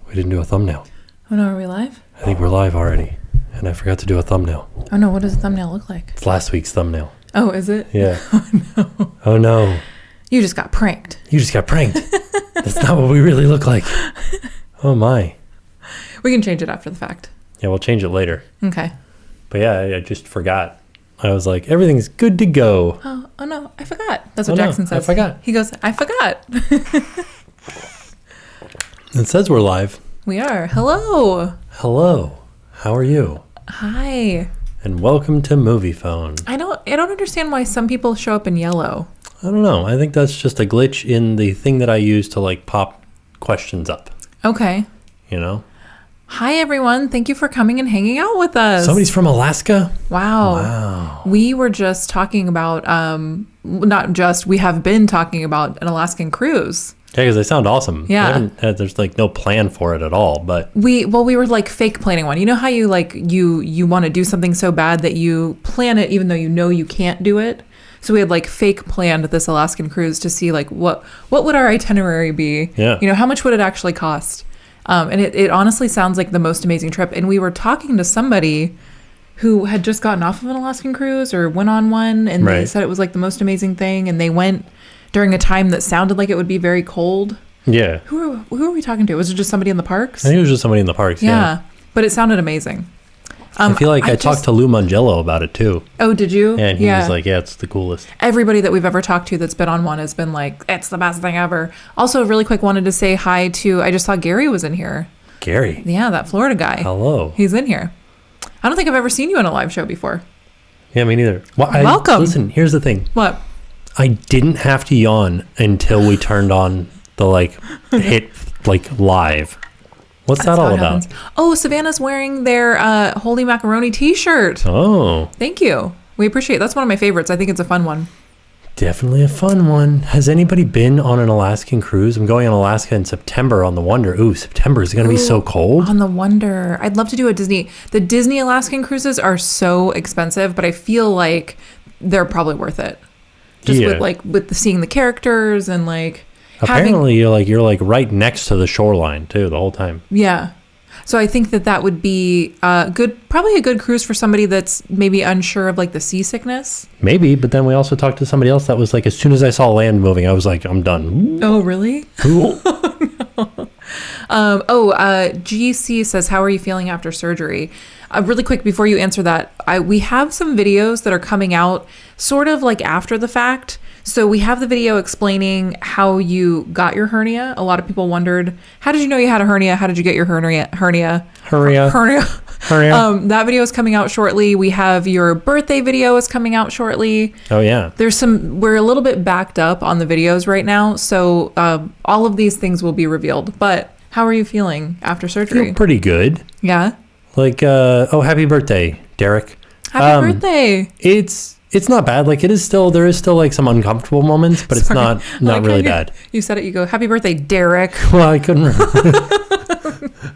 We didn't do a thumbnail. Oh no, are we live? I think we're live already. And I forgot to do a thumbnail. Oh no, what does a thumbnail look like? It's last week's thumbnail. Oh, is it? Yeah. Oh no. Oh no. You just got pranked. You just got pranked. That's not what we really look like. Oh my. We can change it after the fact. Yeah, we'll change it later. Okay. But yeah, I just forgot. I was like, everything's good to go. Oh no, I forgot. That's what Jackson says. I forgot. He goes, I forgot. It says we're live. We are. Hello. Hello. How are you? Hi. And welcome to Movie Phone. I don't understand why some people show up in yellow. I don't know. I think that's just a glitch in the thing that I use to like pop questions up. Okay. You know? Hi, everyone. Thank you for coming and hanging out with us. Somebody's from Alaska? Wow. We were just talking about, we have been talking about an Alaskan cruise. Yeah, because they sound awesome. Yeah. There's like no plan for it at all, but. We were like fake planning one. You know how you like, you want to do something so bad that you plan it even though you know you can't do it? So we had like fake planned this Alaskan cruise to see like what would our itinerary be? Yeah. You know, how much would it actually cost? And it honestly sounds like the most amazing trip. And we were talking to somebody who had just gotten off of an Alaskan cruise or went on one, and they said it was like the most amazing thing. And they went during a time that sounded like it would be very cold. Yeah. Who are we talking to? Was it just somebody in the parks? I think it was just somebody in the parks. Yeah. But it sounded amazing. I feel like I talked to Lou Mangello about it too. Oh, did you? Yeah, and he was like, yeah, it's the coolest. Everybody that we've ever talked to that's been on one has been like, it's the best thing ever. Also, really quick, wanted to say hi to, I just saw Gary was in here. Gary? Yeah, that Florida guy. Hello. He's in here. I don't think I've ever seen you on a live show before. Yeah, me neither. Well, welcome. Listen, here's the thing. What? I didn't have to yawn until we turned on the hit live. What's that all about? Oh, Savannah's wearing their Holy Macaroni T-shirt. Oh. Thank you. We appreciate it. That's one of my favorites. I think it's a fun one. Definitely a fun one. Has anybody been on an Alaskan cruise? I'm going on Alaska in September on the Wonder. Ooh, September is going to be so cold. On the Wonder. I'd love to do a Disney. The Disney Alaskan cruises are so expensive, but I feel like they're probably worth it. Just with seeing the characters and like. Apparently, you're right next to the shoreline too the whole time. Yeah, so I think that would be probably a good cruise for somebody that's maybe unsure of like the seasickness. Maybe, but then we also talked to somebody else that was like, as soon as I saw land moving, I was like, I'm done. Oh, really? Cool. GC says, how are you feeling after surgery? Really quick, before you answer that, we have some videos that are coming out sort of like after the fact. So we have the video explaining how you got your hernia. A lot of people wondered, how did you know you had a hernia? How did you get your hernia? That video is coming out shortly. We have your birthday video is coming out shortly. Oh yeah. We're a little bit backed up on the videos right now. So all of these things will be revealed. But how are you feeling after surgery? I feel pretty good. Yeah. Happy birthday, Derek. Happy birthday. It's not bad. Like there is still like some uncomfortable moments, but it's not really bad. You said it, you go, happy birthday, Derek. Well, I couldn't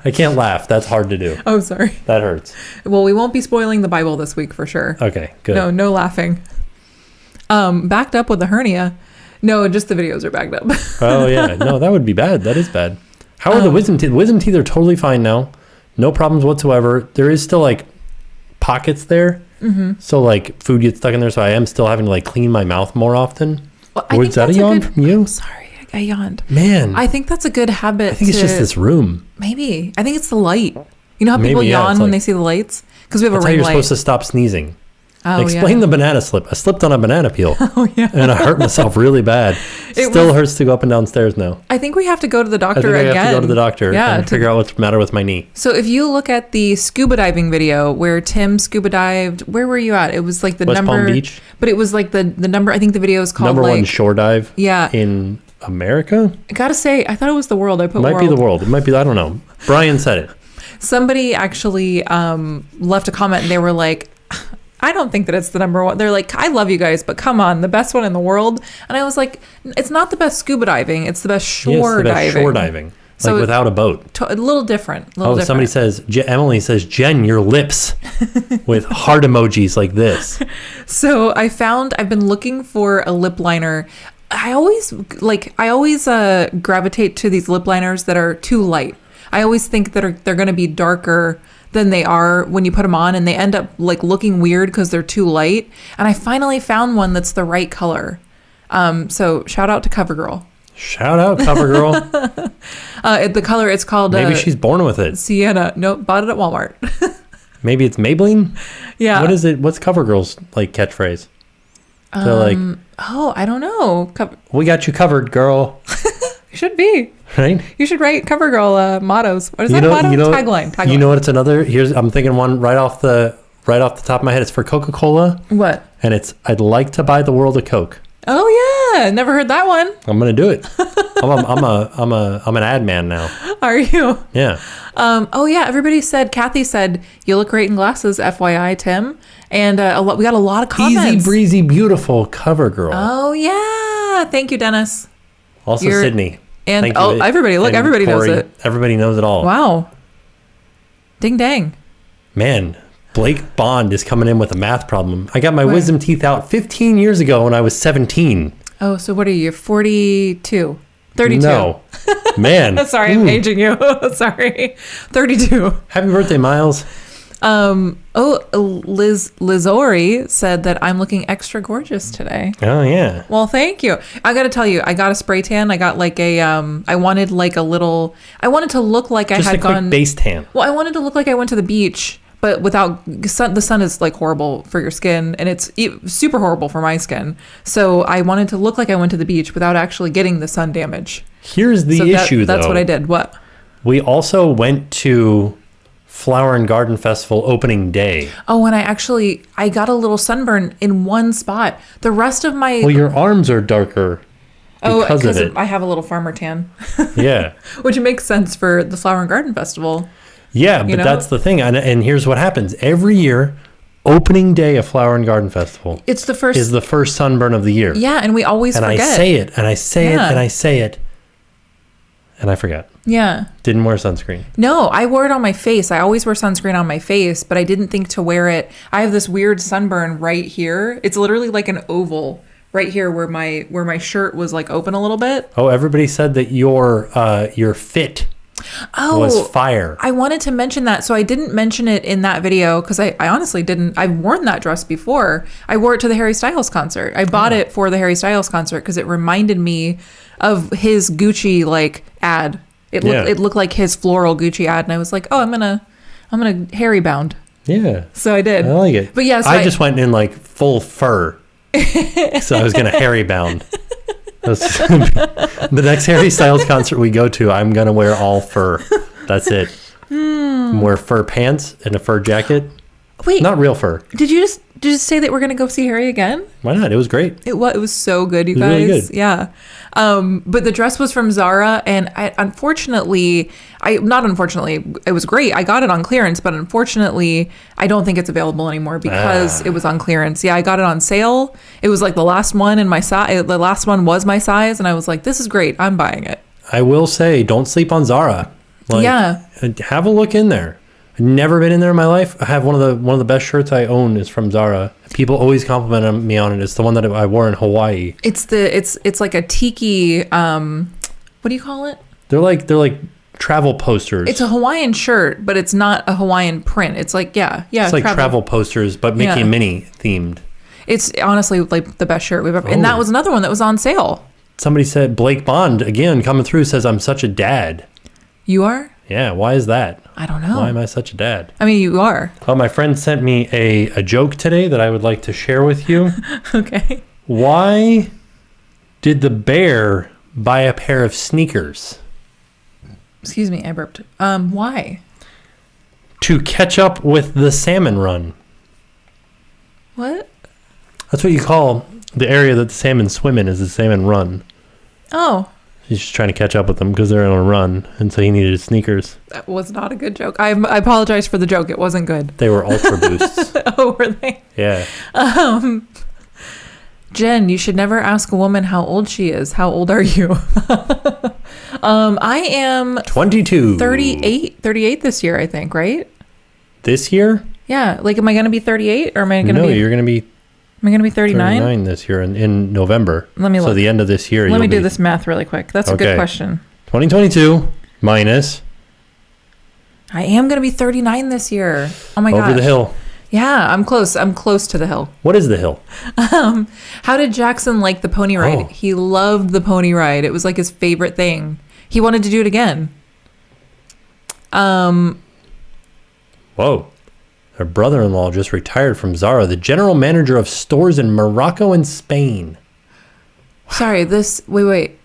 I can't laugh. That's hard to do. Oh, sorry. That hurts. Well, we won't be spoiling the Bible this week for sure. Okay, good. No laughing. Backed up with the hernia. No, just the videos are backed up. Oh yeah. No, that would be bad. That is bad. How are the wisdom teeth? Wisdom teeth are totally fine now. No problems whatsoever. There is still like pockets there. Mm-hmm. So like food gets stuck in there. So I am still having to like clean my mouth more often. Well, was that a yawn from you? Sorry, I yawned. Man. I think that's a good habit. I think it's just this room. Maybe. I think it's the light. You know how people yawn when they see the lights? Because we have a ring light. You're supposed to stop sneezing. Oh, Explain the banana slip. I slipped on a banana peel. Oh, yeah. And I hurt myself really bad. Still hurts to go up and down stairs now. I think we have to go to the doctor again. I have to go to the doctor and figure out what's the matter with my knee. So if you look at the scuba diving video where Tim scuba dived, where were you at? It was like the West Palm Beach. But it was like the number, I think the video is called number one shore dive in America? I gotta say, I thought it was the world. I put world. It might be the world. It might be, I don't know. Brian said it. Somebody actually left a comment and they were like, I don't think that it's the number one. They're like, I love you guys, but come on, the best one in the world. And I was like, it's not the best scuba diving. It's the best shore diving. Shore diving. So without a boat. A little different. Somebody says, Emily says, Jen, your lips with heart emojis like this. So I've been looking for a lip liner. I always gravitate to these lip liners that are too light. I always think that they're going to be darker than they are when you put them on, and they end up like looking weird because they're too light. And I finally found one that's the right color. So shout out to CoverGirl. Shout out CoverGirl. The color, it's called... Maybe she's born with it. Sienna. Nope, bought it at Walmart. Maybe it's Maybelline? Yeah. What is it? What's CoverGirl's like catchphrase? They're like... Oh, I don't know. We got you covered, girl. You should be. Right? You should write CoverGirl mottos. What is that motto? Tagline. You know what? It's another... I'm thinking one right off the top of my head. It's for Coca-Cola. What? And it's, I'd like to buy the world a Coke. Oh yeah, never heard that one. I'm gonna do it. I'm an ad man now. Are you? Yeah. Oh yeah. Kathy said you look great in glasses. FYI, Tim. And we got a lot of comments. Easy breezy, beautiful CoverGirl. Oh yeah. Thank you, Dennis. Also Sydney. And Thank you. everybody, look, everybody Corey, knows it. Everybody knows it all. Wow. Ding dang. Man. Blake Bond is coming in with a math problem. I got my wisdom teeth out 15 years ago when I was 17. Oh, so what are you, 42? 32. No. Man. Sorry, I'm aging you. Sorry. 32. Happy birthday, Miles. Lizori said that I'm looking extra gorgeous today. Oh, yeah. Well, thank you. I got to tell you, I got a spray tan. I got like I wanted to look like Just I had a quick gone. base tan. Well, I wanted to look like I went to the beach. But without the sun is like horrible for your skin, and it's super horrible for my skin. So I wanted to look like I went to the beach without actually getting the sun damage. Here's the issue, though. That's what I did. What? We also went to Flower and Garden Festival opening day. Oh, and I got a little sunburn in one spot. The rest of my... Well, your arms are darker because of it. I have a little farmer tan. Yeah. Which makes sense for the Flower and Garden Festival. Yeah, but that's the thing. And here's what happens. Every year, opening day of Flower and Garden Festival is the first sunburn of the year. Yeah, and we always forget. And I say it, and I say it, and I say it, and I forget. Yeah. Didn't wear sunscreen. No, I wore it on my face. I always wear sunscreen on my face, but I didn't think to wear it. I have this weird sunburn right here. It's literally like an oval right here where my shirt was like open a little bit. Oh, everybody said that your fit was fire. I wanted to mention that, so I didn't mention it in that video because I honestly didn't. I've worn that dress before. I wore it to the Harry Styles concert. I bought it for the Harry Styles concert because it reminded me of his Gucci like ad. It looked like his floral Gucci ad, and I was like, oh, I'm gonna Harry bound. Yeah. So I did. I like it. But yeah, so I just went in like full fur, so I was gonna Harry bound. The next Harry Styles concert we go to, I'm gonna wear all fur. That's it. Wear fur pants and a fur jacket. Wait, not real fur. Did you just say that we're gonna go see Harry again? Why not? It was great. It was so good, you guys. Really good. Yeah. But the dress was from Zara, and it was great. I got it on clearance, but unfortunately, I don't think it's available anymore because it was on clearance. Yeah, I got it on sale. It was like the last one in my size. The last one was my size, and I was like, "This is great. I'm buying it." I will say, don't sleep on Zara. Have a look in there. I've never been in there in my life. I have one of the best shirts I own is from Zara. People always compliment me on it. It's the one that I wore in Hawaii. It's like a tiki. What do you call it? They're like travel posters. It's a Hawaiian shirt, but it's not a Hawaiian print. It's like It's like travel posters, but Mickey and Minnie themed. It's honestly like the best shirt we've ever. And that was another one that was on sale. Somebody said Blake Bond again coming through says I'm such a dad. You are? Yeah, why is that? I don't know. Why am I such a dad? I mean, you are. Oh, my friend sent me a joke today that I would like to share with you. Okay. Why did the bear buy a pair of sneakers? Excuse me, I burped. Why? To catch up with the salmon run. What? That's what you call the area that the salmon swim in, is the salmon run. Oh. He's just trying to catch up with them because they're on a run, and so he needed his sneakers. That was not a good joke. I apologize for the joke. It wasn't good. They were Ultra Boosts. Oh, were they? Yeah. Jen, you should never ask a woman how old she is. How old are you? I am 22. 38 this year, I think, right? This year? Yeah. Like, am I going to be 38 or am I going to be... No, you're going to be... Am I going to be 39? 39 this year in November. Let me look. So the end of this year. Let me do this math really quick. That's a good question. 2022 minus I am going to be 39 this year. Oh my gosh. Over the hill. Yeah, I'm close. I'm close to the hill. What is the hill? How did Jackson like the pony ride? Oh. He loved the pony ride. It was like his favorite thing. He wanted to do it again. Whoa. Her brother-in-law just retired from Zara, the general manager of stores in Morocco and Spain. Sorry, wait.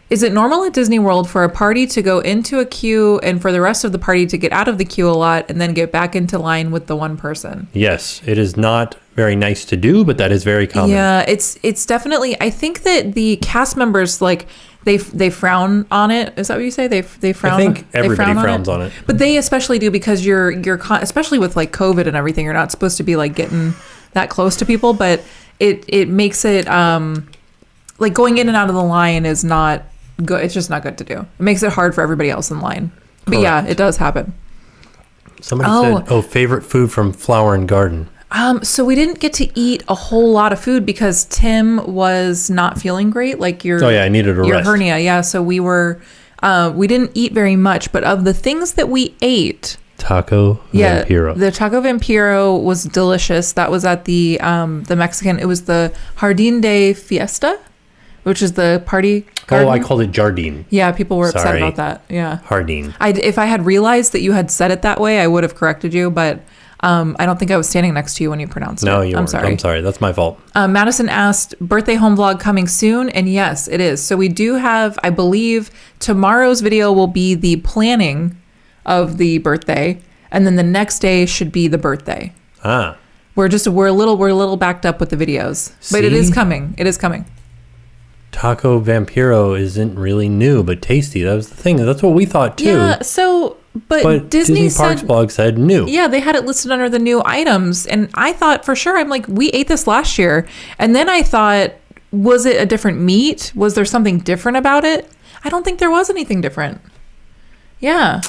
Is it normal at Disney World for a party to go into a queue and for the rest of the party to get out of the queue a lot and then get back into line with the one person? Yes, it is not very nice to do, but that is very common. Yeah, it's definitely. I think that the cast members like they frown on it. Is that what you say? They frown. I think everybody frowns on it. But they especially do because you're especially with like COVID and everything. You're not supposed to be like getting that close to people, but it makes it like going in and out of the line is not good. It's just not good to do. It makes it hard for everybody else in line. But Correct. yeah, it does happen. Somebody said, favorite food from Flower and Garden. So we didn't get to eat a whole lot of food because Tim was not feeling great. Like I needed a your rest. hernia. Yeah. So we didn't eat very much, but of the things that we ate, Taco Vampiro. the Taco Vampiro was delicious. That was at the Mexican. It was the Jardín de Fiesta, which is the party garden. Oh, I called it Jardine. Yeah, people were upset Sorry. about that. Yeah. Jardine. If I had realized that you had said it that way, I would have corrected you, but I don't think I was standing next to you when you pronounced it. No, you weren't. I'm sorry. I'm sorry. That's my fault. Madison asked, birthday home vlog coming soon? And yes, it is. So we do have, I believe, tomorrow's video will be the planning of the birthday. And then the next day should be the birthday. Ah. We're a little backed up with the videos. But it is coming. It is coming. Taco Vampiro isn't really new, but tasty. That was the thing. That's what we thought too. Yeah, so... But Disney Parks blog said new. Yeah, they had it listed under the new items. And I thought for sure, I'm like, we ate this last year. And then I thought, was it a different meat? Was there something different about it? I don't think there was anything different. Yeah.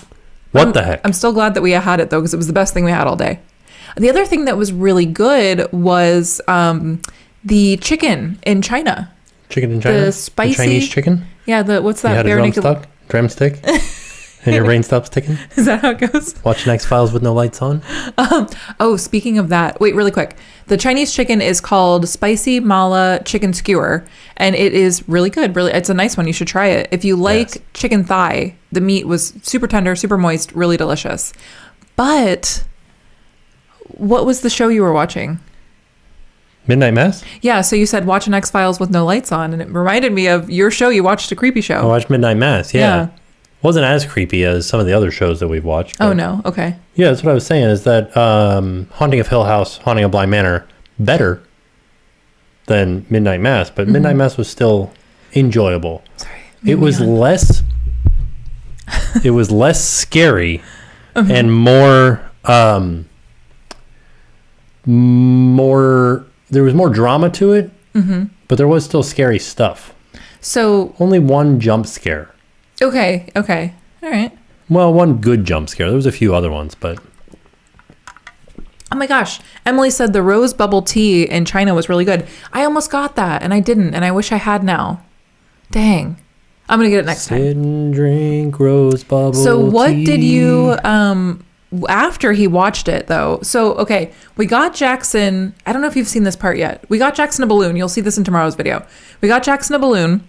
What the heck? I'm still glad that we had it, though, because it was the best thing we had all day. The other thing that was really good was the chicken in China. Chicken in China? The spicy... The Chinese chicken? Yeah, what's that? You had a drumstick? And your brain stops ticking? Is that how it goes? Watching X-Files with no lights on? Speaking of that, wait, really quick. The Chinese chicken is called spicy mala chicken skewer, and it is really good. Really, it's a nice one. You should try it. If you like chicken thigh, the meat was super tender, super moist, really delicious. But what was the show you were watching? Midnight Mass? Yeah, so you said watch an X-Files with no lights on, and it reminded me of your show. You watched a creepy show. I watched Midnight Mass, yeah. Wasn't as creepy as some of the other shows that we've watched. Oh, no. Okay. Yeah, that's what I was saying, is that Haunting of Hill House, Haunting of Bly Manor, better than Midnight Mass, but Midnight Mass was still enjoyable. Sorry. It was less scary and more there was more drama to it, but there was still scary stuff. So only one jump scare. Okay. All right. Well, one good jump scare. There was a few other ones, but... Oh my gosh. Emily said the rose bubble tea in China was really good. I almost got that, and I didn't, and I wish I had now. Dang. I'm going to get it next time. Sit and drink rose bubble So what tea. did you... after he watched it, though... So, okay, we got Jackson... I don't know if you've seen this part yet. We got Jackson a balloon. You'll see this in tomorrow's video. We got Jackson a balloon.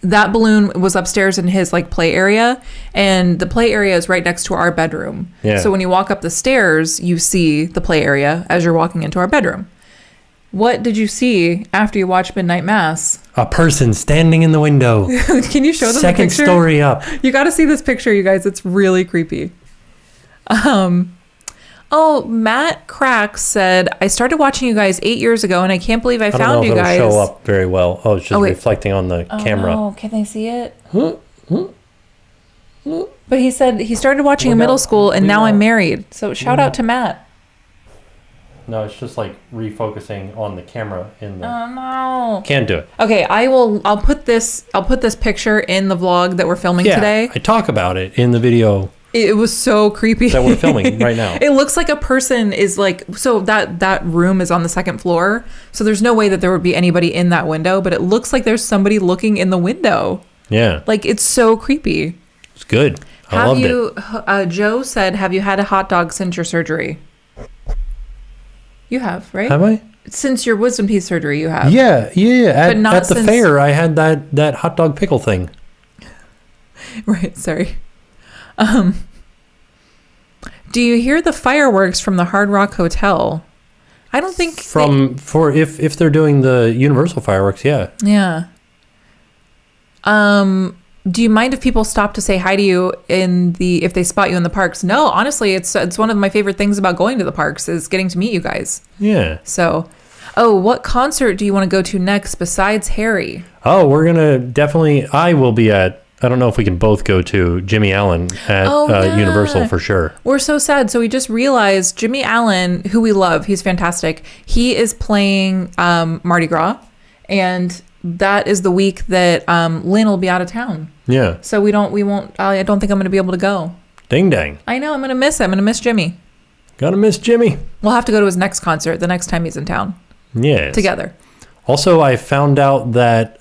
That balloon was upstairs in his like play area, and the play area is right next to our bedroom. Yeah. So when you walk up the stairs, you see the play area as you're walking into our bedroom. What did you see after you watched Midnight Mass? A person standing in the window. Can you show them the Second picture? story up. You got to see this picture, you guys. It's really creepy. Matt Crack said, I started watching you guys 8 years ago, and I can't believe I found you guys. I don't know if it'll show up very well. Oh, it's just reflecting on the camera. Oh, can they see it? But he said he started watching in middle school, and now I'm married. So shout out to Matt. No, it's just like refocusing on the camera in the... Oh no. Can't do it. Okay, I'll put this picture in the vlog that we're filming today. I talk about it in the video. It was so creepy. That we're filming right now. It looks like a person is like, so that room is on the second floor. So there's no way that there would be anybody in that window, but it looks like there's somebody looking in the window. Yeah. Like, it's so creepy. It's good. I loved it. Joe said, have you had a hot dog since your surgery? You have, right? Have I? Since your wisdom teeth surgery, you have. Yeah. But not at the since... fair, I had that hot dog pickle thing. Right, sorry. Do you hear the fireworks from the Hard Rock Hotel? I don't think... If they're doing the Universal fireworks, yeah. Yeah. Do you mind if people stop to say hi to you if they spot you in the parks? No, honestly, it's one of my favorite things about going to the parks is getting to meet you guys. Yeah. So, what concert do you want to go to next besides Harry? Oh, we're gonna definitely. I will be at. I don't know if we can both go to Jimmy Allen at Universal for sure. We're so sad. So we just realized Jimmy Allen, who we love, he's fantastic. He is playing Mardi Gras, and that is the week that Lynn will be out of town. Yeah. So I don't think I'm going to be able to go. Ding dang. I know. I'm going to miss him. I'm going to miss Jimmy. Gotta miss Jimmy. We'll have to go to his next concert the next time he's in town. Yes. Together. Also, I found out that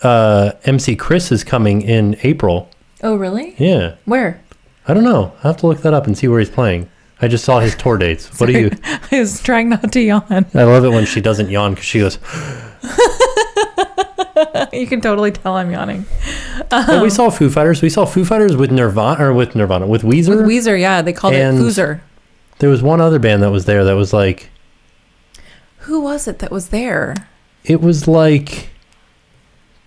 MC Chris is coming in April. Oh, really? Yeah. Where? I don't know. I'll have to look that up and see where he's playing. I just saw his tour dates. What Sorry, are you? I was trying not to yawn. I love it when she doesn't yawn because she goes... You can totally tell I'm yawning. We saw Foo Fighters. We saw Foo Fighters with Nirvana, with Weezer. With Weezer, yeah. They called it Foozer. There was one other band that was there that was like... Who was it that was there? It was like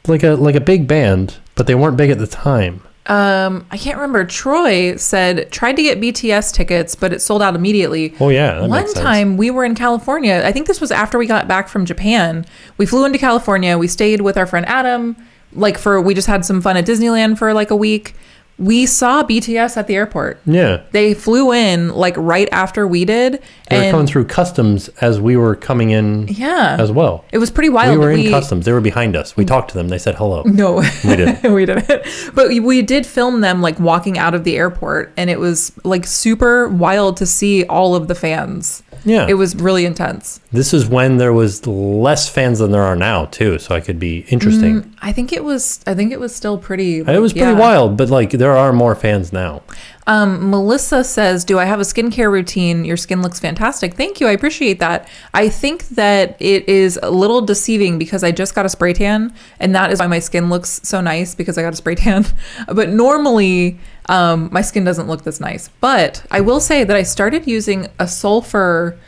a big band, but they weren't big at the time. I can't remember. Troy said tried to get BTS tickets, but it sold out immediately. Oh yeah, that one makes sense. time we were in California. I think this was after we got back from Japan. We flew into California. We stayed with our friend Adam. We just had some fun at Disneyland for like a week. We saw BTS at the airport. Yeah. They flew in like right after we did. They were coming through customs as we were coming in as well. It was pretty wild. We were in customs. They were behind us. We talked to them. They said hello. No. We didn't. We didn't. But we did film them like walking out of the airport, and it was like super wild to see all of the fans. Yeah. It was really intense. This is when there was less fans than there are now too, so it could be interesting. I think it was still pretty... It was pretty wild, but like there are more fans now. Melissa says, do I have a skincare routine? Your skin looks fantastic. Thank you. I appreciate that. I think that it is a little deceiving because I just got a spray tan, and that is why my skin looks so nice, because I got a spray tan. But normally my skin doesn't look this nice. But I will say that I started using a sulfur,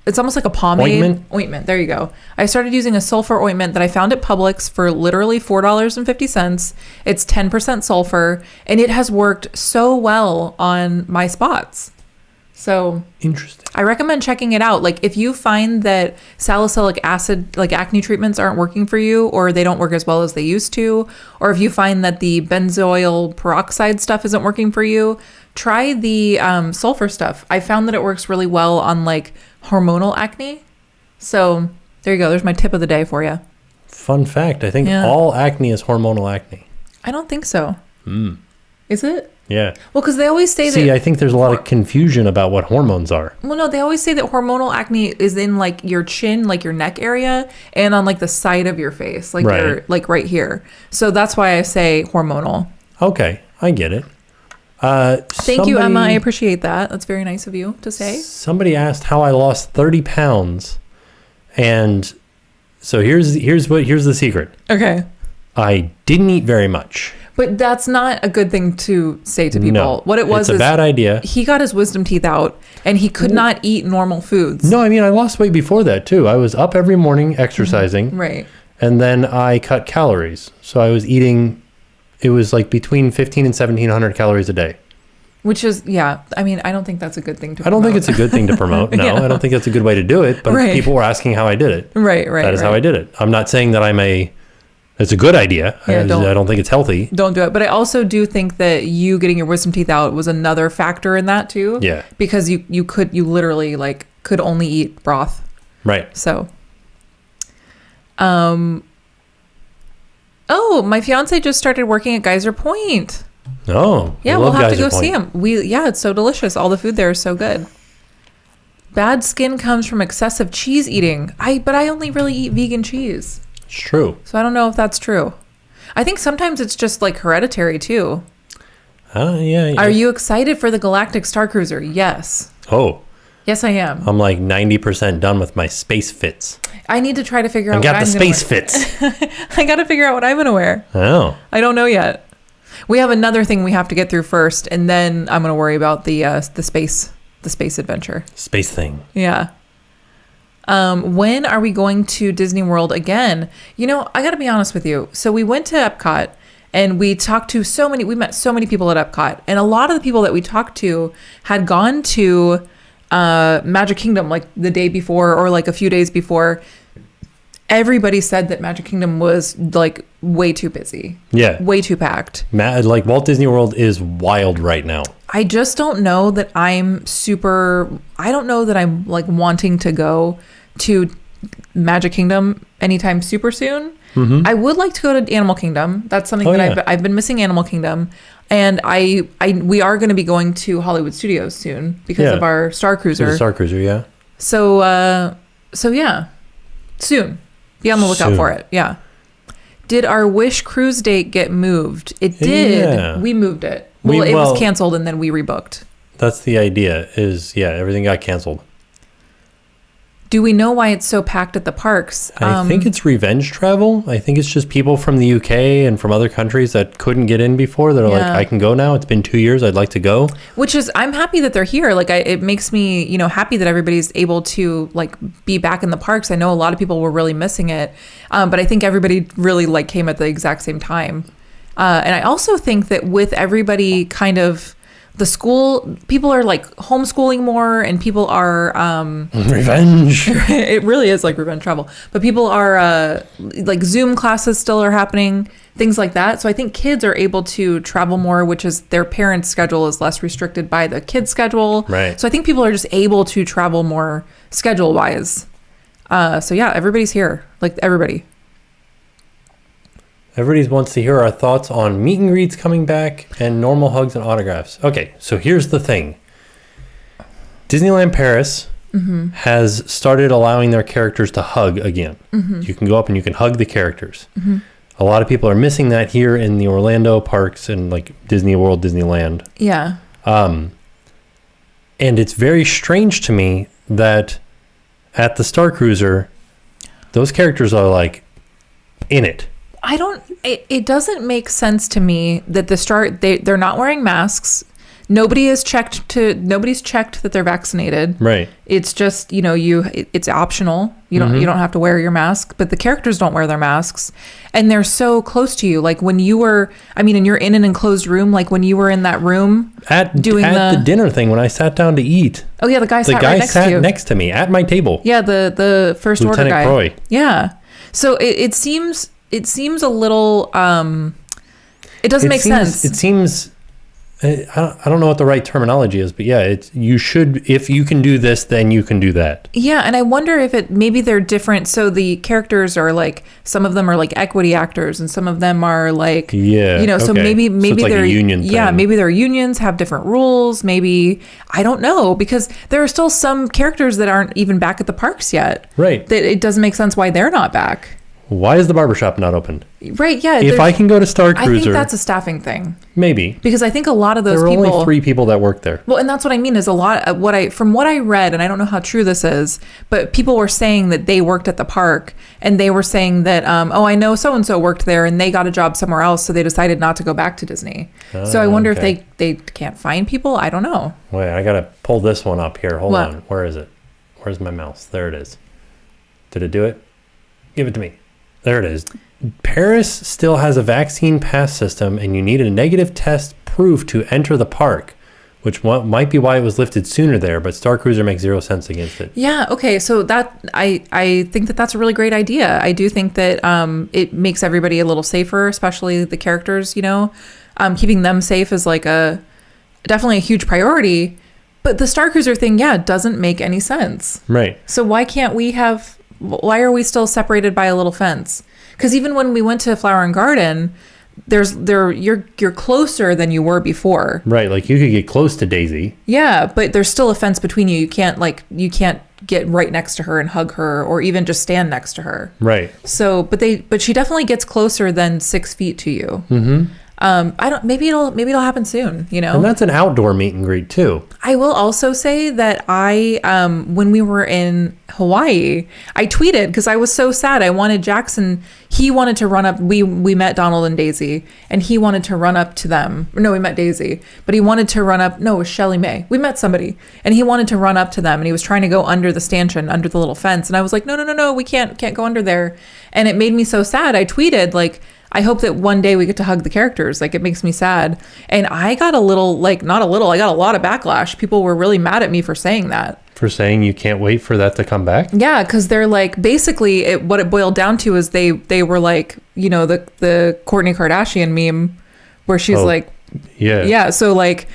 it's almost like a pomade ointment. There you go. I started using a sulfur ointment that I found at Publix for literally $4.50. It's 10% sulfur, and it has worked so well on my spots. So interesting. I recommend checking it out. Like if you find that salicylic acid, like acne treatments aren't working for you, or they don't work as well as they used to, or if you find that the benzoyl peroxide stuff isn't working for you, try the sulfur stuff. I found that it works really well on like hormonal acne. So there you go. There's my tip of the day for you. Fun fact. I think all acne is hormonal acne. I don't think so. Is it? Yeah. Well, because they always say that... See, I think there's a lot of confusion about what hormones are. Well, no, they always say that hormonal acne is in like your chin, like your neck area, and on like the side of your face, like right here. So that's why I say hormonal. Okay, I get it. Thank you, Emma. I appreciate that. That's very nice of you to say. Somebody asked how I lost 30 pounds, and so here's the secret. Okay. I didn't eat very much. But that's not a good thing to say to people. No, what it was it's a bad idea. He got his wisdom teeth out, and he could not eat normal foods. No, I mean, I lost weight before that, too. I was up every morning exercising. Right. And then I cut calories. So I was eating, it was like between 1,500 and 1,700 calories a day. Which is, I mean, I don't think that's a good thing to promote. I don't think it's a good thing to promote. No, I don't think that's a good way to do it. But people were asking how I did it. Right. That is how I did it. I'm not saying that it's a good idea. Yeah, I don't think it's healthy. Don't do it. But I also do think that you getting your wisdom teeth out was another factor in that too. Yeah. Because you literally like could only eat broth. Right. So. My fiance just started working at Geyser Point. Oh. Yeah, we'll have to go see him. It's so delicious. All the food there is so good. Bad skin comes from excessive cheese eating. But I only really eat vegan cheese. It's true. So I don't know if that's true. I think sometimes it's just like hereditary too. Yeah. Are you excited for the Galactic Starcruiser? Yes. Oh. Yes, I am. I'm like 90% done with my space fits. I need to try to figure out what I'm going to wear. I got the space fits. I got to figure out what I'm going to wear. Oh. I don't know yet. We have another thing we have to get through first, and then I'm going to worry about the space adventure. Space thing. Yeah. When are we going to Disney World again? You know, I got to be honest with you. So we went to Epcot and we met so many people at Epcot, and a lot of the people that we talked to had gone to Magic Kingdom like the day before or like a few days before. Everybody said that Magic Kingdom was like way too busy. Yeah. Way too packed. Like Walt Disney World is wild right now. I just don't know that I don't know that I'm like wanting to go to Magic Kingdom anytime super soon. Mm-hmm. I would like to go to Animal Kingdom. That's something I've been missing. Animal Kingdom. And we are going to be going to Hollywood Studios soon because of our Starcruiser. The Starcruiser, yeah. So yeah, soon. Be on the lookout for it. Yeah. Did our Wish cruise date get moved? It did. Yeah. We moved it. Well, it was canceled and then we rebooked. That's the idea is, everything got canceled. Do we know why it's so packed at the parks? I think it's revenge travel. I think it's just people from the UK and from other countries that couldn't get in before that are like, I can go now. It's been 2 years. I'd like to go. Which is, I'm happy that they're here. Like, it makes me, happy that everybody's able to like be back in the parks. I know a lot of people were really missing it, but I think everybody really like came at the exact same time. And I also think that with everybody kind of the school, people are like homeschooling more and people are revenge. It really is like revenge travel, but people are like Zoom classes still are happening, things like that. So I think kids are able to travel more, which is their parents' schedule is less restricted by the kids' schedule. Right. So I think people are just able to travel more schedule wise. So yeah, everybody's here, like everybody. Everybody wants to hear our thoughts on meet and greets coming back and normal hugs and autographs. Okay, so here's the thing. Disneyland Paris has started allowing their characters to hug again. Mm-hmm. You can go up and you can hug the characters. Mm-hmm. A lot of people are missing that here in the Orlando parks and like Disney World, Disneyland. Yeah. And it's very strange to me that at the Starcruiser, those characters are like in it. It doesn't make sense to me that they're not wearing masks. Nobody's checked that they're vaccinated. Right. It's just, it's optional. You don't have to wear your mask, but the characters don't wear their masks and they're so close to you. Like when you were, and you're in an enclosed room, like when you were in that room at the dinner thing, when I sat down to eat. Oh yeah. The guy sat next to me at my table. Yeah. The first Lieutenant order guy. Croy. Yeah. So it seems a little, it doesn't make sense. It seems, I don't know what the right terminology is, but yeah, if you can do this, then you can do that. Yeah. And I wonder if maybe they're different. So the characters are like, some of them are like equity actors and some of them are like, so maybe so it's like they're a union thing. Yeah. Maybe their unions have different rules. Maybe, I don't know, because there are still some characters that aren't even back at the parks yet. Right. That it doesn't make sense why they're not back. Why is the barbershop not open? Right, yeah. If I can go to Starcruiser... I think that's a staffing thing. Maybe. Because I think a lot of those people... There were only 3 people that worked there. Well, and that's what I mean is a lot... From what I read, and I don't know how true this is, but people were saying that they worked at the park, and they were saying that, I know so-and-so worked there, and they got a job somewhere else, so they decided not to go back to Disney. So I wonder if they can't find people? I don't know. Wait, I got to pull this one up here. Hold on. Where is it? Where's my mouse? There it is. Did it do it? Give it to me. There it is. Paris still has a vaccine pass system, and you need a negative test proof to enter the park, which might be why it was lifted sooner there, but Starcruiser makes 0 sense against it. Yeah, okay, so that I think that's a really great idea. I do think that it makes everybody a little safer, especially the characters, keeping them safe is like definitely a huge priority, but the Starcruiser thing, doesn't make any sense. Right. So why are we still separated by a little fence? Because even when we went to Flower and Garden, you're closer than you were before. Right, like you could get close to Daisy. Yeah, but there's still a fence between you. You can't get right next to her and hug her, or even just stand next to her. Right. So, but she definitely gets closer than 6 feet to you. Mm-hmm. Maybe it'll happen soon, you know? And that's an outdoor meet and greet too. I will also say that when we were in Hawaii, I tweeted because I was so sad. I wanted Jackson, he wanted to run up. We met Donald and Daisy, and he wanted to run up to them. No, we met Daisy, but he wanted to run up. No, it was Shelly Mae. We met somebody, and he wanted to run up to them, and he was trying to go under the stanchion, under the little fence. And I was like, no, we can't go under there. And it made me so sad. I tweeted like, I hope that one day we get to hug the characters. Like, it makes me sad. And I got I got a lot of backlash. People were really mad at me for saying that. For saying you can't wait for that to come back? Yeah, because they're like, basically, what it boiled down to is they were like, you know, the Kourtney Kardashian meme where she's like, yeah. So like,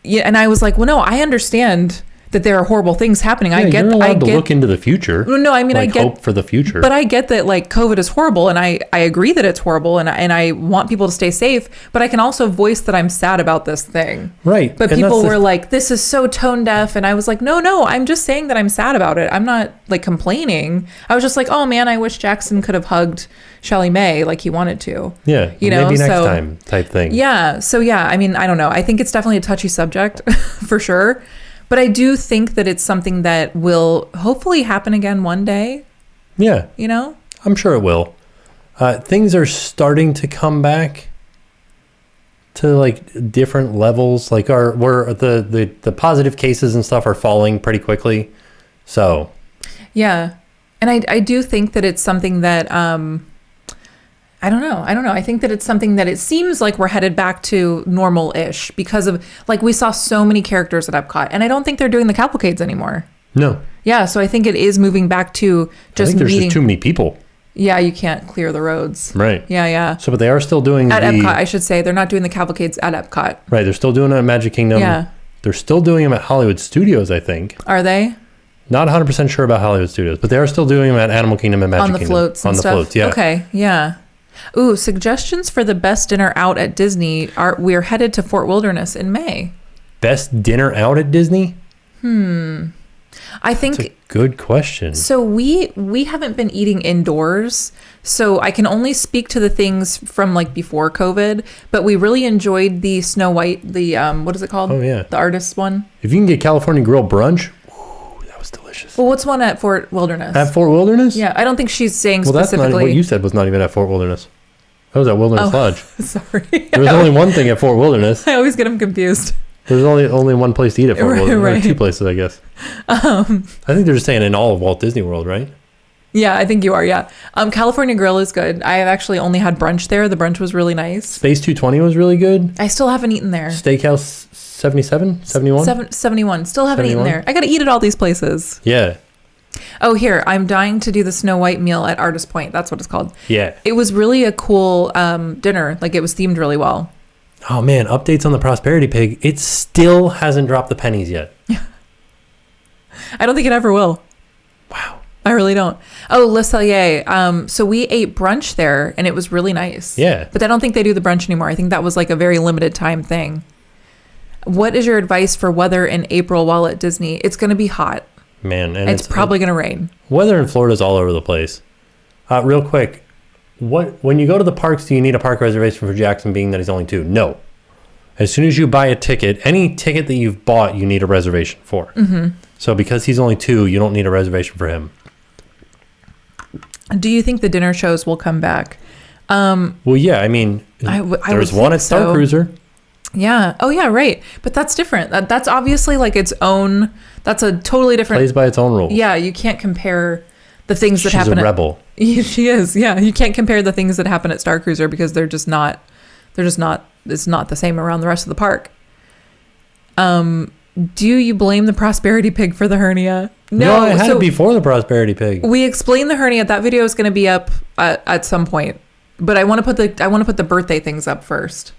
yeah, and I was like, well, no, I understand that there are horrible things happening. Yeah, you're allowed to look into the future. No, I mean, like, I get hope for the future. But I get that like COVID is horrible, and I agree that it's horrible, and I want people to stay safe. But I can also voice that I'm sad about this thing. Right. But people were like, "This is so tone deaf," and I was like, "No, I'm just saying that I'm sad about it. I'm not like complaining. I was just like, oh man, I wish Jackson could have hugged Shelly Mae like he wanted to. Yeah, you know, maybe next time type thing. Yeah. So yeah, I mean, I don't know. I think it's definitely a touchy subject for sure. But I do think that it's something that will hopefully happen again one day. Yeah. You know? I'm sure it will. Things are starting to come back to like different levels. Like where the positive cases and stuff are falling pretty quickly. So. Yeah. And I do think that it's something that, I don't know. I think that it's something that it seems like we're headed back to normal-ish because of, like, we saw so many characters at Epcot, and I don't think they're doing the cavalcades anymore. No. Yeah, so I think it is moving back to just I think there's just too many people. Yeah, you can't clear the roads. Right. Yeah. So, but they are still doing at Epcot, I should say. They're not doing the cavalcades at Epcot. Right, they're still doing it at Magic Kingdom. Yeah. They're still doing them at Hollywood Studios, I think. Are they? Not 100% sure about Hollywood Studios, but they are still doing them at Animal Kingdom and Magic Kingdom. On the floats and stuff? On the floats, yeah. Okay, yeah. Ooh, suggestions for the best dinner out at Disney we're headed to Fort Wilderness in May. Best dinner out at Disney? I think that's a good question. So we haven't been eating indoors, so I can only speak to the things from like before COVID, but we really enjoyed the Snow White, the what is it called? Oh yeah. The artist's one. If you can get California Grill brunch, ooh, that was delicious. Well, what's one at Fort Wilderness? At Fort Wilderness? Yeah, I don't think she's saying specifically. That's not, what you said was not even at Fort Wilderness. That was at Wilderness Lodge. Sorry. There was only one thing at Fort Wilderness. I always get them confused. There's only one place to eat at Fort Wilderness. Right. Or two places, I guess. I think they're just saying in all of Walt Disney World, right? Yeah, I think you are, yeah. California Grill is good. I have actually only had brunch there. The brunch was really nice. Space 220 was really good. I still haven't eaten there. Steakhouse 77? 71? 71. Still haven't 71? Eaten there. I got to eat at all these places. Yeah. Oh, here. I'm dying to do the Snow White meal at Artist Point. That's what it's called. Yeah. It was really a cool dinner. Like, it was themed really well. Oh, man. Updates on the Prosperity Pig. It still hasn't dropped the pennies yet. I don't think it ever will. Wow. I really don't. Oh, Le Cellier. So we ate brunch there, and it was really nice. Yeah. But I don't think they do the brunch anymore. I think that was like a very limited time thing. What is your advice for weather in April while at Disney? It's going to be hot. Man. And it's probably going to rain. Weather in Florida is all over the place. Real quick. When you go to the parks, do you need a park reservation for Jackson, being that he's only 2? No. As soon as you buy a ticket, any ticket that you've bought, you need a reservation for. Mm-hmm. So because he's only 2, you don't need a reservation for him. Do you think the dinner shows will come back? Well, yeah. I mean, there's one at Starcruiser. Yeah. Oh, yeah, right. But that's different. That's obviously like its own. That's a totally different. Plays by its own rules. Yeah, you can't compare the things that happen. She's a rebel. She is. Yeah, you can't compare the things that happen at Starcruiser because they're just not. It's not the same around the rest of the park. Do you blame the Prosperity Pig for the hernia? No, I had it before the Prosperity Pig. We explained the hernia. That video is going to be up at some point, but I want to put the birthday things up first.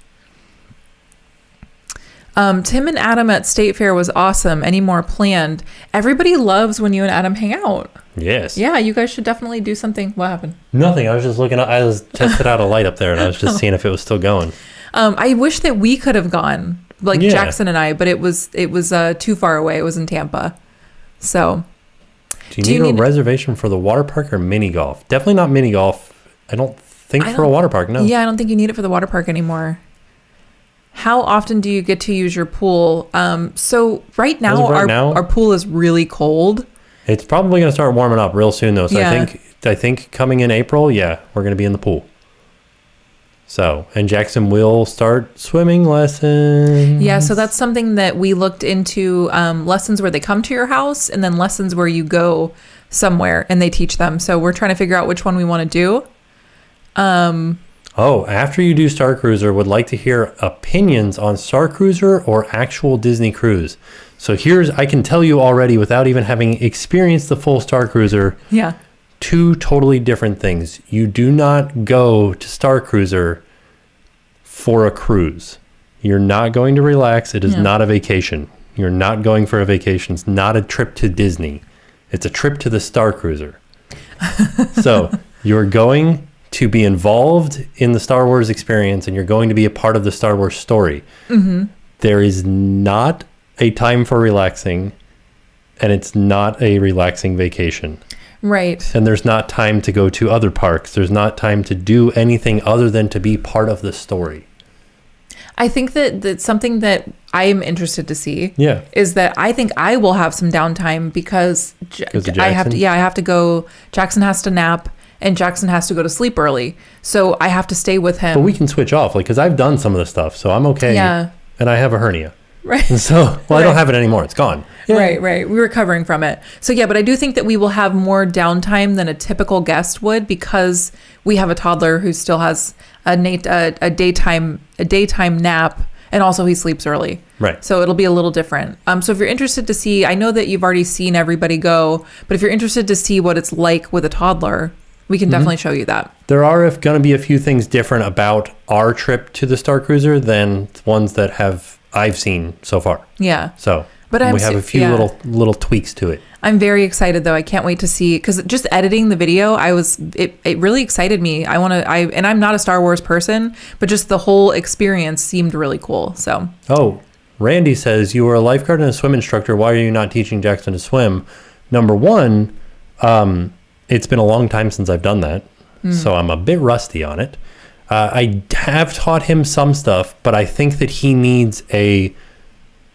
Tim and Adam at State Fair was awesome. Any more planned? Everybody loves when you and Adam hang out. Yes. Yeah, you guys should definitely do something. What happened? Nothing. I was just looking. I was tested out a light up there, and I was just seeing if it was still going. I wish that we could have gone, like Jackson and I, but it was too far away. It was in Tampa. So. Do you need a reservation for the water park or mini golf? Definitely not mini golf. I don't think for a water park. No. Yeah, I don't think you need it for the water park anymore. How often do you get to use your pool? So right now, our pool is really cold. It's probably going to start warming up real soon, though. So I think coming in April, we're going to be in the pool. So, and Jackson will start swimming lessons. Yeah, so that's something that we looked into, lessons where they come to your house and then lessons where you go somewhere and they teach them. So we're trying to figure out which one we want to do. After you do Starcruiser, would like to hear opinions on Starcruiser or actual Disney cruise. So I can tell you already without even having experienced the full Starcruiser. Yeah. 2 totally different things. You do not go to Starcruiser for a cruise. You're not going to relax. It is not a vacation. You're not going for a vacation. It's not a trip to Disney. It's a trip to the Starcruiser. So you're going to be involved in the Star Wars experience and you're going to be a part of the Star Wars story. Mm-hmm. There is not a time for relaxing and it's not a relaxing vacation. Right. And there's not time to go to other parks. There's not time to do anything other than to be part of the story. I think that's something that I am interested to see. Yeah. Is that I think I will have some downtime because I have to go. Jackson has to nap and Jackson has to go to sleep early. So I have to stay with him. But we can switch off, because I've done some of the stuff, so I'm okay. Yeah. And I have a hernia. Right. And so, I don't have it anymore. It's gone. Yeah. Right. We're recovering from it. So but I do think that we will have more downtime than a typical guest would because we have a toddler who still has a daytime nap, and also he sleeps early. Right. So it'll be a little different. So if you're interested to see, I know that you've already seen everybody go, but if you're interested to see what it's like with a toddler, we can definitely show you that. There are going to be a few things different about our trip to the Starcruiser than ones that I've seen so far. Yeah. So, but we have a few little tweaks to it. I'm very excited though. I can't wait to see, because just editing the video, it really excited me. And I'm not a Star Wars person, but just the whole experience seemed really cool. So. Oh, Randy says, you were a lifeguard and a swim instructor. Why are you not teaching Jackson to swim? Number one, it's been a long time since I've done that. So I'm a bit rusty on it. I have taught him some stuff, but I think that he needs a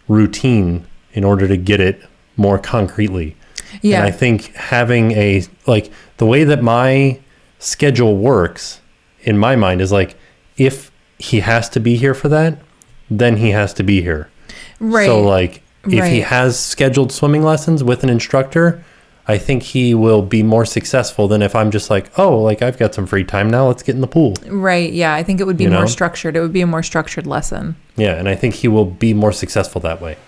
routine in order to get it more concretely. Yeah. And I think having the way that my schedule works in my mind is if he has to be here for that, then he has to be here. Right. So if he has scheduled swimming lessons with an instructor, I think he will be more successful than if I'm just I've got some free time now, let's get in the pool. Right. Yeah. I think it would be more structured. It would be a more structured lesson. Yeah. And I think he will be more successful that way.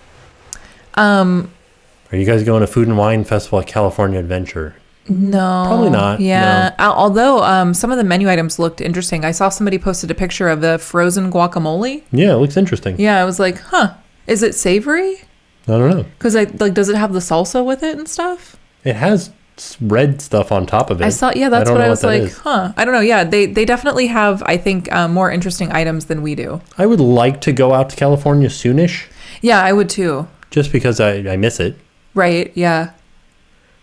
Are you guys going to Food and Wine Festival at California Adventure? No. Probably not. Yeah. No. Although some of the menu items looked interesting. I saw somebody posted a picture of the frozen guacamole. Yeah. It looks interesting. Yeah. I was like, is it savory? I don't know. Because does it have the salsa with it and stuff? It has red stuff on top of it. I saw, that's what I was like, I don't know. Yeah, they definitely have, I think, more interesting items than we do. I would like to go out to California soonish. Yeah, I would too. Just because I miss it. Right, yeah.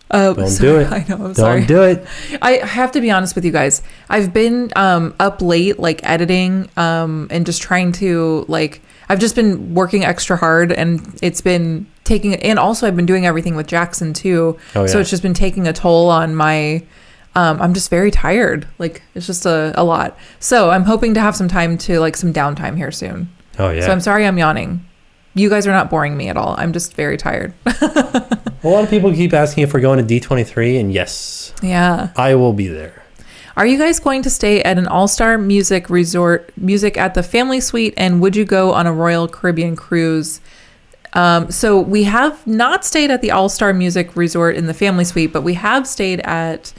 Don't do it. I know, I'm sorry. Don't do it. I have to be honest with you guys. I've been up late, editing, and just trying to, I've just been working extra hard, and it's been and also I've been doing everything with Jackson too. Oh, yeah. So it's just been taking a toll on my, I'm just very tired. It's just a lot. So I'm hoping to have some time to some downtime here soon. Oh yeah. So I'm sorry I'm yawning. You guys are not boring me at all. I'm just very tired. A lot of people keep asking if we're going to D23, and yes. Yeah. I will be there. Are you guys going to stay at an all-star music resort, music at the family suite, and would you go on a Royal Caribbean cruise? So we have not stayed at the all-star music resort in the family suite, but we have stayed at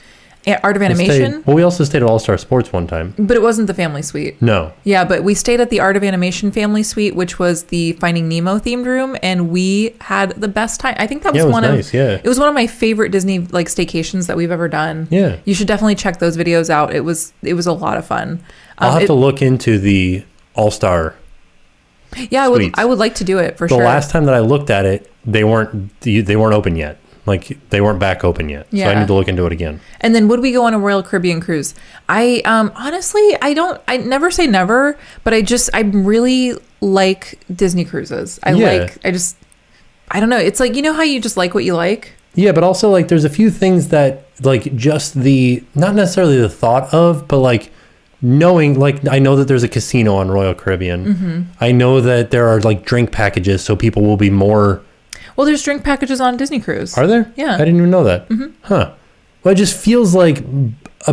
Art of Animation. We also stayed at All-Star Sports one time. But it wasn't the family suite. No. Yeah, but we stayed at the Art of Animation family suite, which was the Finding Nemo themed room, and we had the best time. I think that was it was one of my favorite Disney staycations that we've ever done. Yeah. You should definitely check those videos out. It was a lot of fun. I'll have to look into the All-Star. Yeah, I would like to do it for sure. The last time that I looked at it, they weren't open yet. They weren't back open yet. Yeah. So I need to look into it again. And then would we go on a Royal Caribbean cruise? I honestly, I never say never, but I'm really like Disney cruises. I don't know. It's like, you know how you just like what you like? Yeah, but also like there's a few things that like just not necessarily the thought of, but like knowing, like I know that there's a casino on Royal Caribbean. Mm-hmm. I know that there are like drink packages, so people will be more. Well, there's drink packages on Disney Cruise. Are there? Yeah. I didn't even know that. Mm-hmm. Huh. Well, it just feels like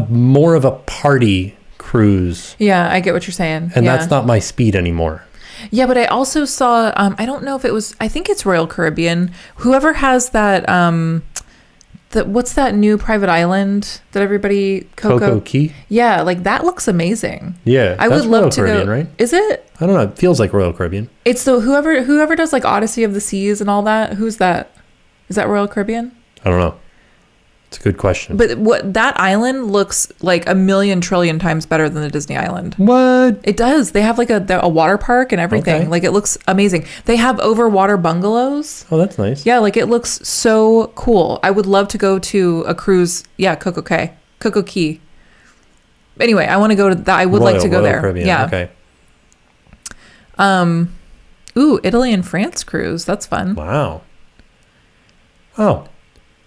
more of a party cruise. Yeah, I get what you're saying. And that's not my speed anymore. Yeah, but I also saw, I don't know if it was, I think it's Royal Caribbean. Whoever has that, what's that new private island that everybody, Coco Key? Yeah, like that looks amazing. Yeah, I would love Royal to Caribbean, go. Right? Is it? I don't know. It feels like Royal Caribbean. It's the whoever does like Odyssey of the Seas and all that. Who's that? Is that Royal Caribbean? I don't know. It's a good question. But that island looks like a million trillion times better than the Disney island. What? It does. They have like a water park and everything. Okay. Like it looks amazing. They have overwater bungalows. Oh, that's nice. Yeah, like it looks so cool. I would love to go to a cruise. Yeah, Coco Key. Anyway, I want to go to that. I would like to go there. Caribbean. Yeah. Okay. Ooh, Italy and France cruise. That's fun. Wow. Oh.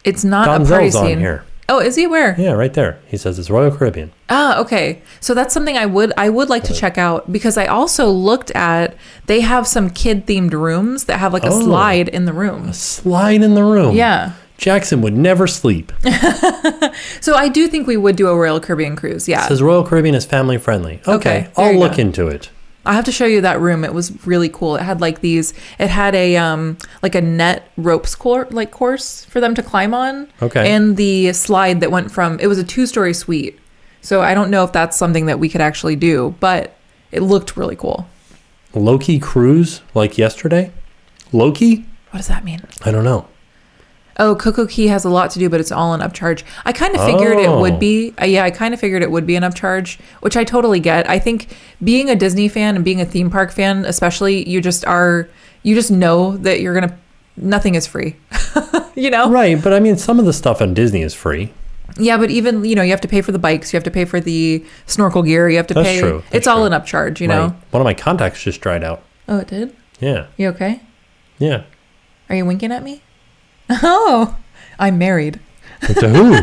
It's not Donzel's a party scene. on here. Oh, is he? Where? Yeah, right there. He says it's Royal Caribbean. Ah, okay. So that's something I would like to check out, because I also looked at, they have some kid themed rooms that have like a slide in the room. A slide in the room. Yeah. Jackson would never sleep. So I do think we would do a Royal Caribbean cruise. Yeah. It says Royal Caribbean is family friendly. Okay. I'll look into it. I have to show you that room. It was really cool. It had like it had a like a net ropes course for them to climb on. Okay. And the slide that went it was a 2-story suite. So I don't know if that's something that we could actually do, but it looked really cool. Low-key cruise like yesterday? Low-key? What does that mean? I don't know. Oh, Coco Key has a lot to do, but it's all an upcharge. I kind of figured it would be. I kind of figured it would be an upcharge, which I totally get. I think being a Disney fan and being a theme park fan, especially, you just know that nothing is free, you know? Right, but I mean, some of the stuff on Disney is free. Yeah, but even, you have to pay for the bikes, you have to pay for the snorkel gear, you have to pay. That's true. It's all an upcharge, you know? One of my contacts just dried out. Oh, it did? Yeah. You okay? Yeah. Are you winking at me? Oh, I'm married. To who?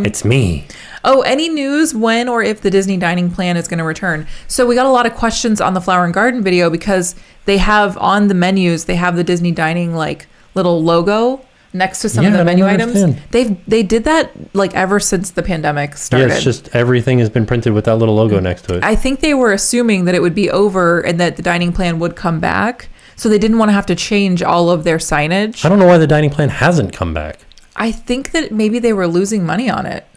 It's me. Oh, any news when or if the Disney dining plan is going to return? So we got a lot of questions on the Flower and Garden video, because they have on the menus, they have the Disney dining like little logo next to some of the menu items. They did that like ever since the pandemic started. Yeah, it's just everything has been printed with that little logo next to it. I think they were assuming that it would be over and that the dining plan would come back. So they didn't want to have to change all of their signage. I don't know why the dining plan hasn't come back. I think that maybe they were losing money on it.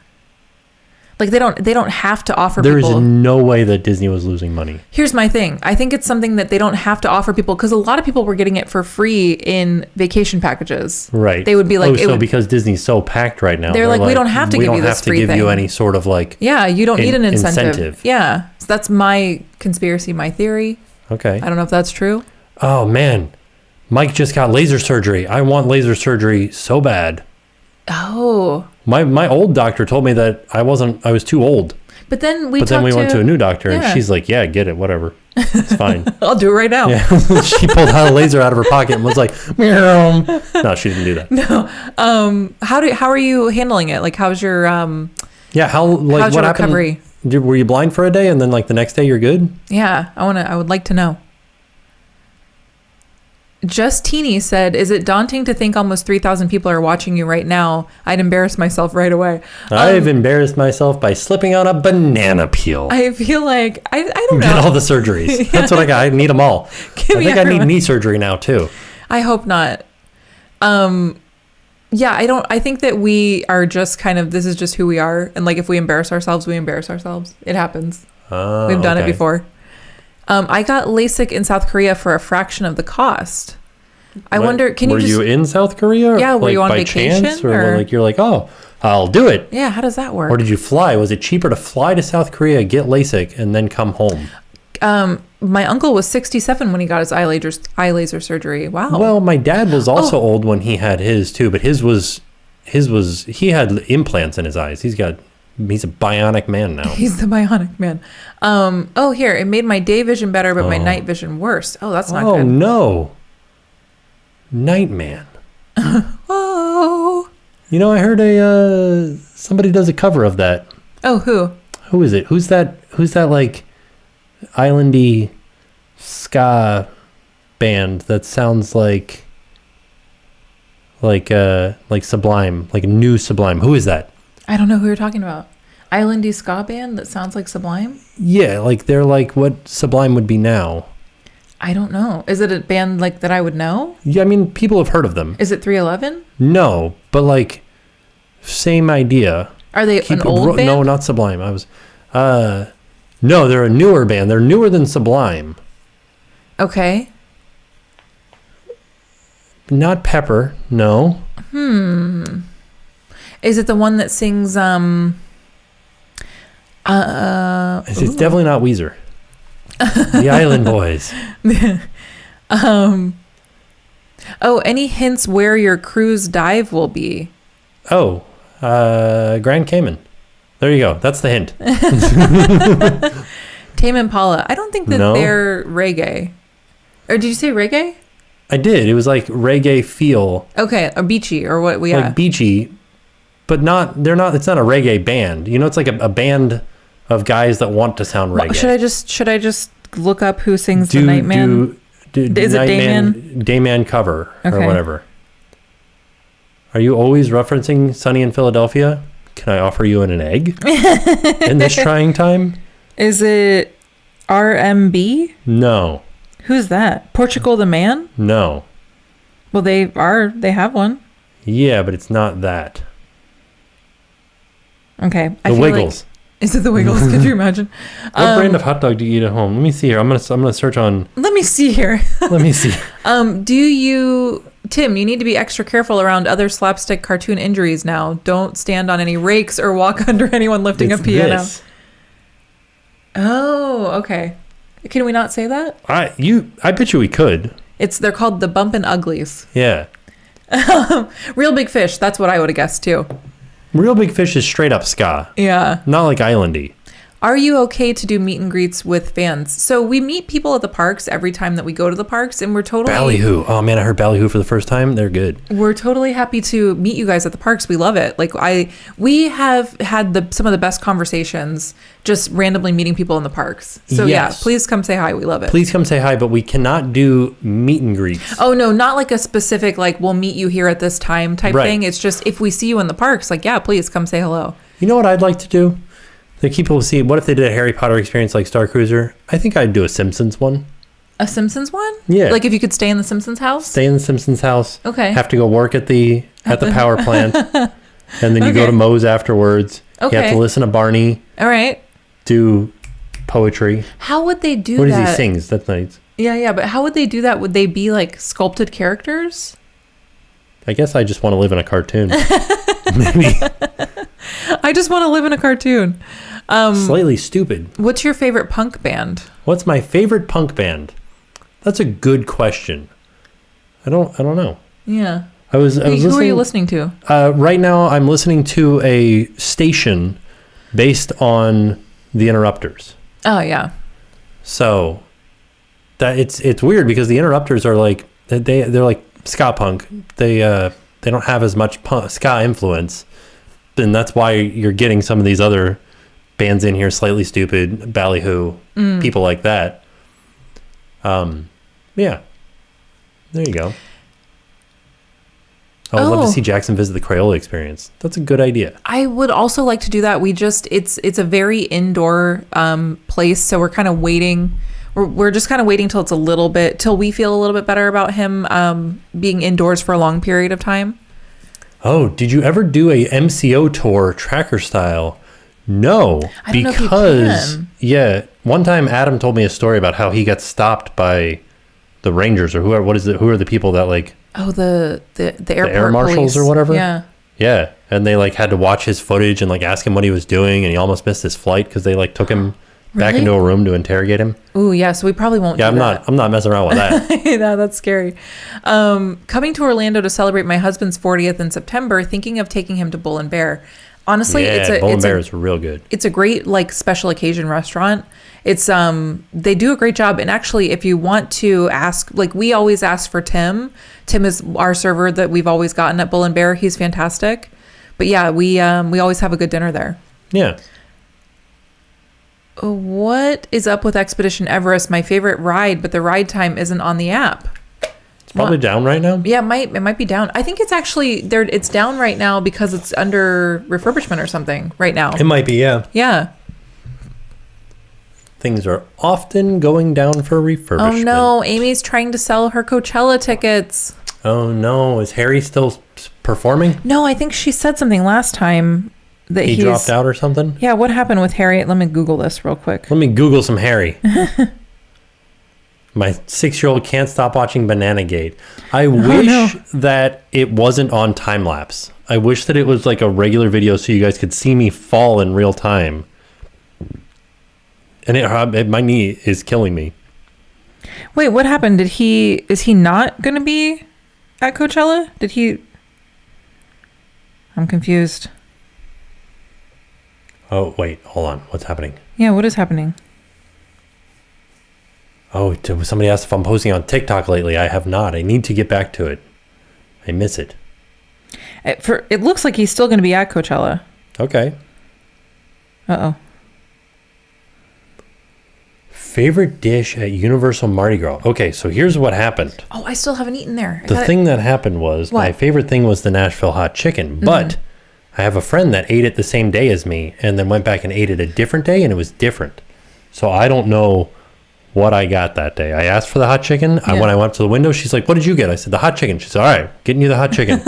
Like they don't have to offer people. There is no way that Disney was losing money. Here's my thing. I think it's something that they don't have to offer people, because a lot of people were getting it for free in vacation packages. Right. They would be like, because Disney's so packed right now. They're like, we don't have to give you this free thing. We don't have to give you any sort of like. Yeah, you don't need an incentive. Yeah. So that's my conspiracy, my theory. Okay. I don't know if that's true. Oh man, Mike just got laser surgery. I want laser surgery so bad. Oh. My old doctor told me that I was too old. But then we went to a new doctor, and she's like, yeah, get it, whatever. It's fine. I'll do it right now. Yeah. She pulled out a laser out of her pocket and was like, meow. No, she didn't do that. No. How are you handling it? Like, how's your how's what your recovery? Happened? Were you blind for a day and then like the next day you're good? Yeah, I would like to know. Just Teeny said, is it daunting to think almost 3,000 people are watching you right now? I'd embarrass myself right away. I've embarrassed myself by slipping on a banana peel. I feel like, I don't know. Get all the surgeries. Yeah. That's what I got. I need them all. I need knee surgery now too. I hope not. Yeah, I think that we are just this is just who we are. And like, if we embarrass ourselves, we embarrass ourselves. It happens. We've done it before. I got LASIK in South Korea for a fraction of the cost. I wonder, were you in South Korea? Yeah, were you on vacation? Chance, or like you're like, oh, I'll do it. Yeah, how does that work? Or did you fly? Was it cheaper to fly to South Korea, get LASIK, and then come home? My uncle was 67 when he got his eye laser surgery. Wow. Well, my dad was also old when he had his too, but he had implants in his eyes. He's got He's a bionic man now. He's the bionic man. Oh, here. It made my day vision better, but my night vision worse. Oh, that's not good. Oh, no. Nightman. Oh. You know, I heard somebody does a cover of that. Oh, who? Who is it? Who's that like islandy ska band that sounds like Sublime, like a new Sublime? Who is that? I don't know who you're talking about. Islandy ska band that sounds like Sublime? Yeah, like they're like what Sublime would be now. I don't know. Is it a band like that I would know? Yeah, I mean, people have heard of them. Is it 311? No, but like same idea. Are they an old band? No, not Sublime. No, they're a newer band. They're newer than Sublime. Okay. Not Pepper, no. Is it the one that sings It's definitely not Weezer. The Island Boys. Oh, any hints where your cruise dive will be? Oh, Grand Cayman. There you go. That's the hint. Tame Impala. I don't think that they're reggae. Or did you say reggae? I did. It was like reggae feel. Okay, or beachy or what? Yeah. Like beachy, but they're not. It's not a reggae band. You know, it's like a band of guys that want to sound reggae. Should I just look up who sings the Nightman? Is it Dayman? Dayman cover or Okay. whatever. Are you always referencing Sunny in Philadelphia? Can I offer you an egg in this trying time? Is it RMB? No. Who's that? Portugal the Man? No. Well, they have one. Yeah, but it's not that. Okay. The Wiggles. Is it the Wiggles? Could you imagine? What brand of hot dog do you eat at home? Let me see here. I'm gonna search on. Let me see here. Let me see. Tim, you need to be extra careful around other slapstick cartoon injuries now. Don't stand on any rakes or walk under anyone lifting a piano. This. Oh, okay. Can we not say that? I bet you we could. They're called the Bumpin' Uglies. Yeah. Real Big Fish. That's what I would have guessed too. Real Big Fish is straight up ska. Yeah. Not like islandy. Are you okay to do meet and greets with fans? So we meet people at the parks every time that we go to the parks, and we're totally... Ballyhoo. Oh, man, I heard Ballyhoo for the first time. They're good. We're totally happy to meet you guys at the parks. We love it. We have had some of the best conversations just randomly meeting people in the parks. So yes. Yeah, please come say hi. We love it. Please come say hi, but we cannot do meet and greets. Oh, no, not like a specific, like, we'll meet you here at this time type thing. It's just if we see you in the parks, like, yeah, please come say hello. You know what I'd like to do? The people see, what if they did a Harry Potter experience like Starcruiser? I think I'd do a Simpsons one. A Simpsons one? Yeah. Like if you could stay in the Simpsons house? Stay in the Simpsons house. Okay. Have to go work at the power plant. And then you go to Moe's afterwards. Okay. You have to listen to Barney. All right. Do poetry. How would they do that? What that? Does he sings? That's nice. Yeah, but how would they do that? Would they be like sculpted characters? I guess I just want to live in a cartoon. Maybe. I just want to live in a cartoon. Slightly stupid. What's your favorite punk band? What's my favorite punk band? That's a good question. I don't know. Yeah. I was Who are you listening to? Right now I'm listening to a station based on the Interrupters. Oh yeah. So that it's weird because the Interrupters are like they're like ska punk. They don't have as much ska influence. And that's why you're getting some of these other bands in here, Slightly Stupid, Ballyhoo, people like that. Yeah. There you go. I would love to see Jackson visit the Crayola Experience. That's a good idea. I would also like to do that. It's a very indoor place, so we're kind of waiting. We're just kind of waiting till we feel a little bit better about him being indoors for a long period of time. Oh, did you ever do a MCO tour tracker style? No, I don't know if you can. Yeah, one time Adam told me a story about how he got stopped by the Rangers or who are the people that like the airport the air marshals police. Or whatever. Yeah, and they like had to watch his footage and like ask him what he was doing, and he almost missed his flight because they like took him back into a room to interrogate him. Ooh, yeah. So we probably won't. Yeah, I'm not messing around with that. No, that's scary. Coming to Orlando to celebrate my husband's 40th in September, thinking of taking him to Bull and Bear. Honestly, Bull and Bear is real good. It's a great like special occasion restaurant. It's they do a great job. And actually, if you want to ask, like we always ask for Tim. Tim is our server that we've always gotten at Bull and Bear. He's fantastic. But yeah, we always have a good dinner there. Yeah. What is up with Expedition Everest? My favorite ride, but the ride time isn't on the app. It's probably down right now. Yeah, it might be down. I think it's actually there. It's down right now because it's under refurbishment or something right now. It might be, yeah. Yeah. Things are often going down for refurbishment. Oh no, Amy's trying to sell her Coachella tickets. Oh no, is Harry still performing? No, I think she said something last time that he dropped out or something. Yeah, what happened with Harry? Let me Google this real quick. Let me Google some Harry. My 6-year-old can't stop watching Banana Gate. I wish that it wasn't on time lapse. I wish that it was like a regular video so you guys could see me fall in real time. And my knee is killing me. Wait, what happened? Is he not going to be at Coachella? I'm confused. Oh, wait, hold on. What's happening? Yeah, what is happening? Oh, somebody asked if I'm posting on TikTok lately. I have not. I need to get back to it. I miss it. It looks like he's still going to be at Coachella. Okay. Uh-oh. Favorite dish at Universal Mardi Gras. Okay, so here's what happened. Oh, I still haven't eaten there. The thing that happened was my favorite thing was the Nashville hot chicken, but I have a friend that ate it the same day as me and then went back and ate it a different day, and it was different. So I don't know what I got that day. I asked for the hot chicken. When I went up to the window, she's like, what did you get? I said, the hot chicken. She said, all right, getting you the hot chicken.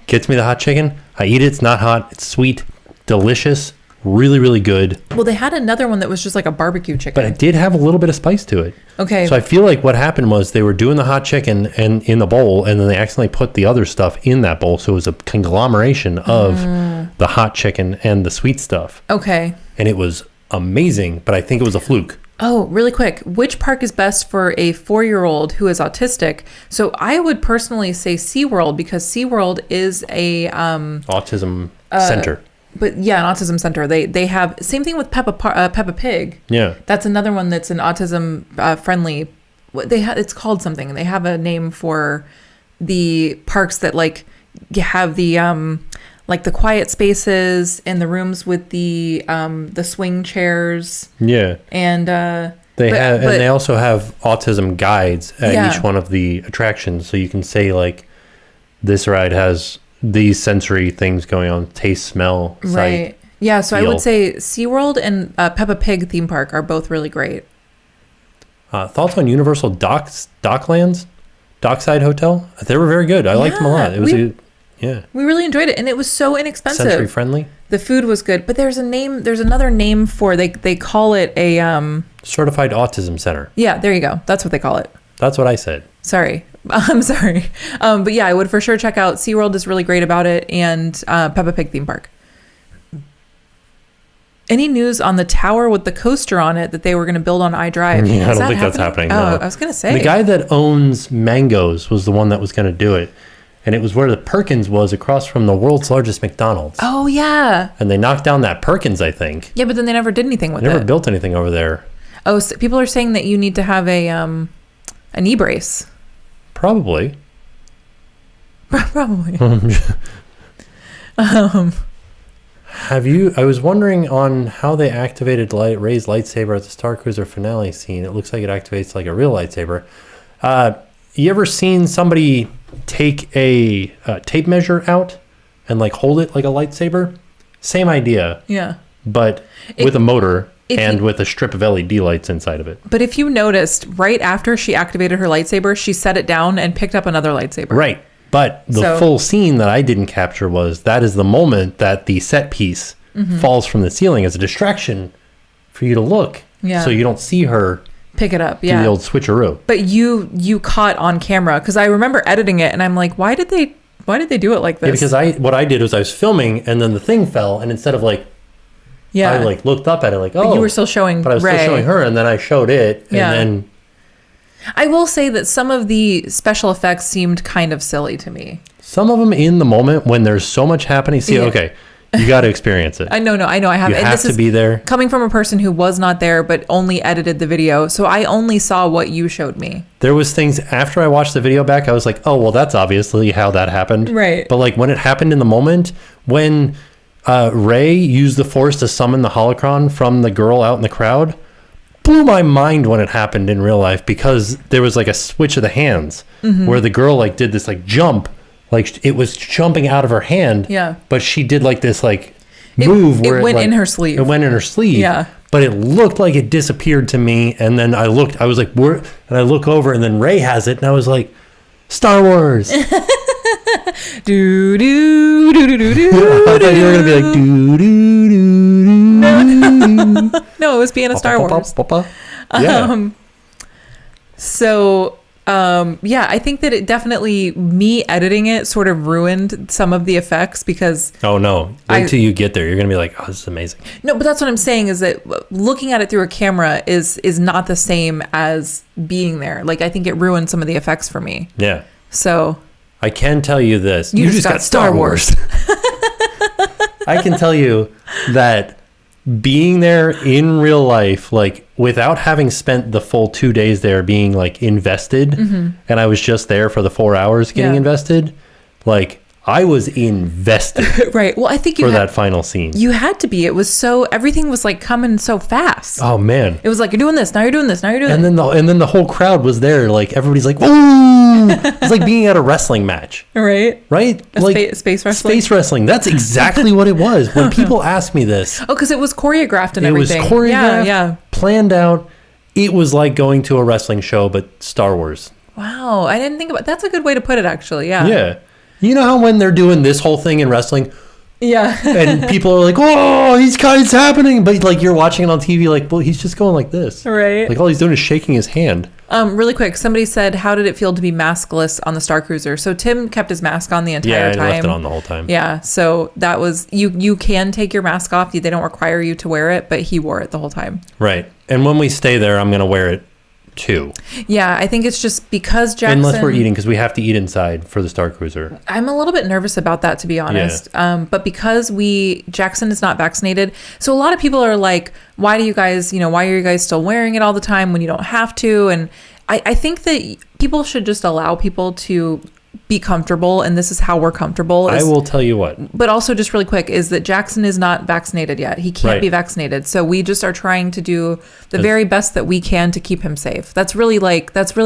Gets me the hot chicken. I eat it. It's not hot. It's sweet, delicious, really, really good. Well, they had another one that was just like a barbecue chicken. But it did have a little bit of spice to it. Okay. So I feel like what happened was they were doing the hot chicken and in the bowl, and then they accidentally put the other stuff in that bowl. So it was a conglomeration of the hot chicken and the sweet stuff. Okay. And it was amazing, but I think it was a fluke. Oh, really quick. Which park is best for a 4-year-old who is autistic? So I would personally say SeaWorld, because SeaWorld is a autism center. But yeah, an autism center. They have same thing with Peppa Pig. Yeah, that's another one that's an autism friendly. It's called something. They have a name for the parks that like have the like the quiet spaces and the rooms with the swing chairs. Yeah, and they also have autism guides at each one of the attractions, so you can say like, this ride has these sensory things going on: taste, smell, sight. Right. Yeah, so feel. I would say SeaWorld and Peppa Pig theme park are both really great. Thoughts on Universal Dockside Hotel? They were very good. I liked them a lot. It was we really enjoyed it, and it was so inexpensive. Sensory friendly. The food was good, but there's another name for they call it a Certified Autism Center. Yeah, there you go. That's what they call it. That's what I said. Sorry. I'm sorry. But yeah, I would for sure check out SeaWorld is really great about it, and Peppa Pig theme park. Any news on the tower with the coaster on it that they were going to build on iDrive? Yeah, I don't think that's happening. Oh, no. I was going to say. The guy that owns Mangoes was the one that was going to do it. And it was where the Perkins was, across from the world's largest McDonald's. Oh, yeah. And they knocked down that Perkins, I think. Yeah, but then they never did anything with it. Never built anything over there. Oh, so people are saying that you need to have an e-brace. Probably. Probably. I was wondering on how they activated Rey's lightsaber at the Starcruiser finale scene. It looks like it activates like a real lightsaber. You ever seen somebody take a tape measure out and like hold it like a lightsaber? Same idea. Yeah. But with a motor and with a strip of LED lights inside of it. But if you noticed, right after she activated her lightsaber, she set it down and picked up another lightsaber. Right. But the full scene that I didn't capture was that is the moment that the set piece falls from the ceiling as a distraction for you to look. Yeah. So you don't see her pick it up. Do the old switcheroo. But you caught on camera, because I remember editing it and I'm like, why did they do it like this? Yeah, because what I did was I was filming and then the thing fell, and instead of like I like looked up at it like, but you were still showing but I was Rey. Still showing her, and then I showed it, and then I will say that some of the special effects seemed kind of silly to me. Some of them in the moment when there's so much happening. See, okay, You got to experience it. I know. I have. You have to be there. Coming from a person who was not there, but only edited the video. So I only saw what you showed me. There was things after I watched the video back, I was like, oh, well, that's obviously how that happened. Right. But like when it happened in the moment, when Rey used the Force to summon the holocron from the girl out in the crowd, blew my mind when it happened in real life, because there was like a switch of the hands where the girl like did this like jump, like it was jumping out of her hand. Yeah. But she did like this like move where it went like, in her sleeve. It went in her sleeve. Yeah. But it looked like it disappeared to me, and then I was like, where? And I look over, and then Rey has it, and I was like, Star Wars. do do do do do do. I thought you were gonna be like do do do do. No, it was being a Star Wars. Yeah. So, yeah, I think that it definitely, me editing it sort of ruined some of the effects, because... Oh, no. Wait till you get there. You're going to be like, oh, this is amazing. No, but that's what I'm saying, is that looking at it through a camera is not the same as being there. Like, I think it ruined some of the effects for me. Yeah. So... I can tell you this. You just got Star Wars. I can tell you that being there in real life, like without having spent the full 2 days there being like invested, and I was just there for the 4 hours getting invested, like I was invested. Right. Well, I think for that final scene. You had to be. It was everything was like coming so fast. Oh man. It was like, you're doing this, now you're doing this, now you're doing this. And then the whole crowd was there, like everybody's like, ooh. It's like being at a wrestling match. Right? Like space wrestling. Space wrestling. That's exactly what it was. When people ask me this. Oh, because it was choreographed and everything. It was choreographed, yeah. Planned out. It was like going to a wrestling show, but Star Wars. Wow. I didn't think about that's a good way to put it, actually. Yeah. Yeah. You know how when they're doing this whole thing in wrestling, yeah, and people are like, "Oh, it's happening," but like you're watching it on TV, like, well, he's just going like this, right? Like all he's doing is shaking his hand. Really quick, somebody said, "How did it feel to be maskless on the Starcruiser?" So Tim kept his mask on the entire time. Yeah, he left it on the whole time. Yeah, so that was you can take your mask off. They don't require you to wear it, but he wore it the whole time. Right, and when we stay there, I'm gonna wear it too. Yeah, I think it's just because Jackson... Unless we're eating, because we have to eat inside for the Starcruiser. I'm a little bit nervous about that, to be honest. Yeah. But because Jackson is not vaccinated, so a lot of people are like, why are you guys still wearing it all the time when you don't have to? And I think that people should just allow people to be comfortable, and this is how we're comfortable. I will tell you what. But also, just really quick, is that Jackson is not vaccinated yet. He can't be vaccinated. So we just are trying to do the very best that we can to keep him safe. That's really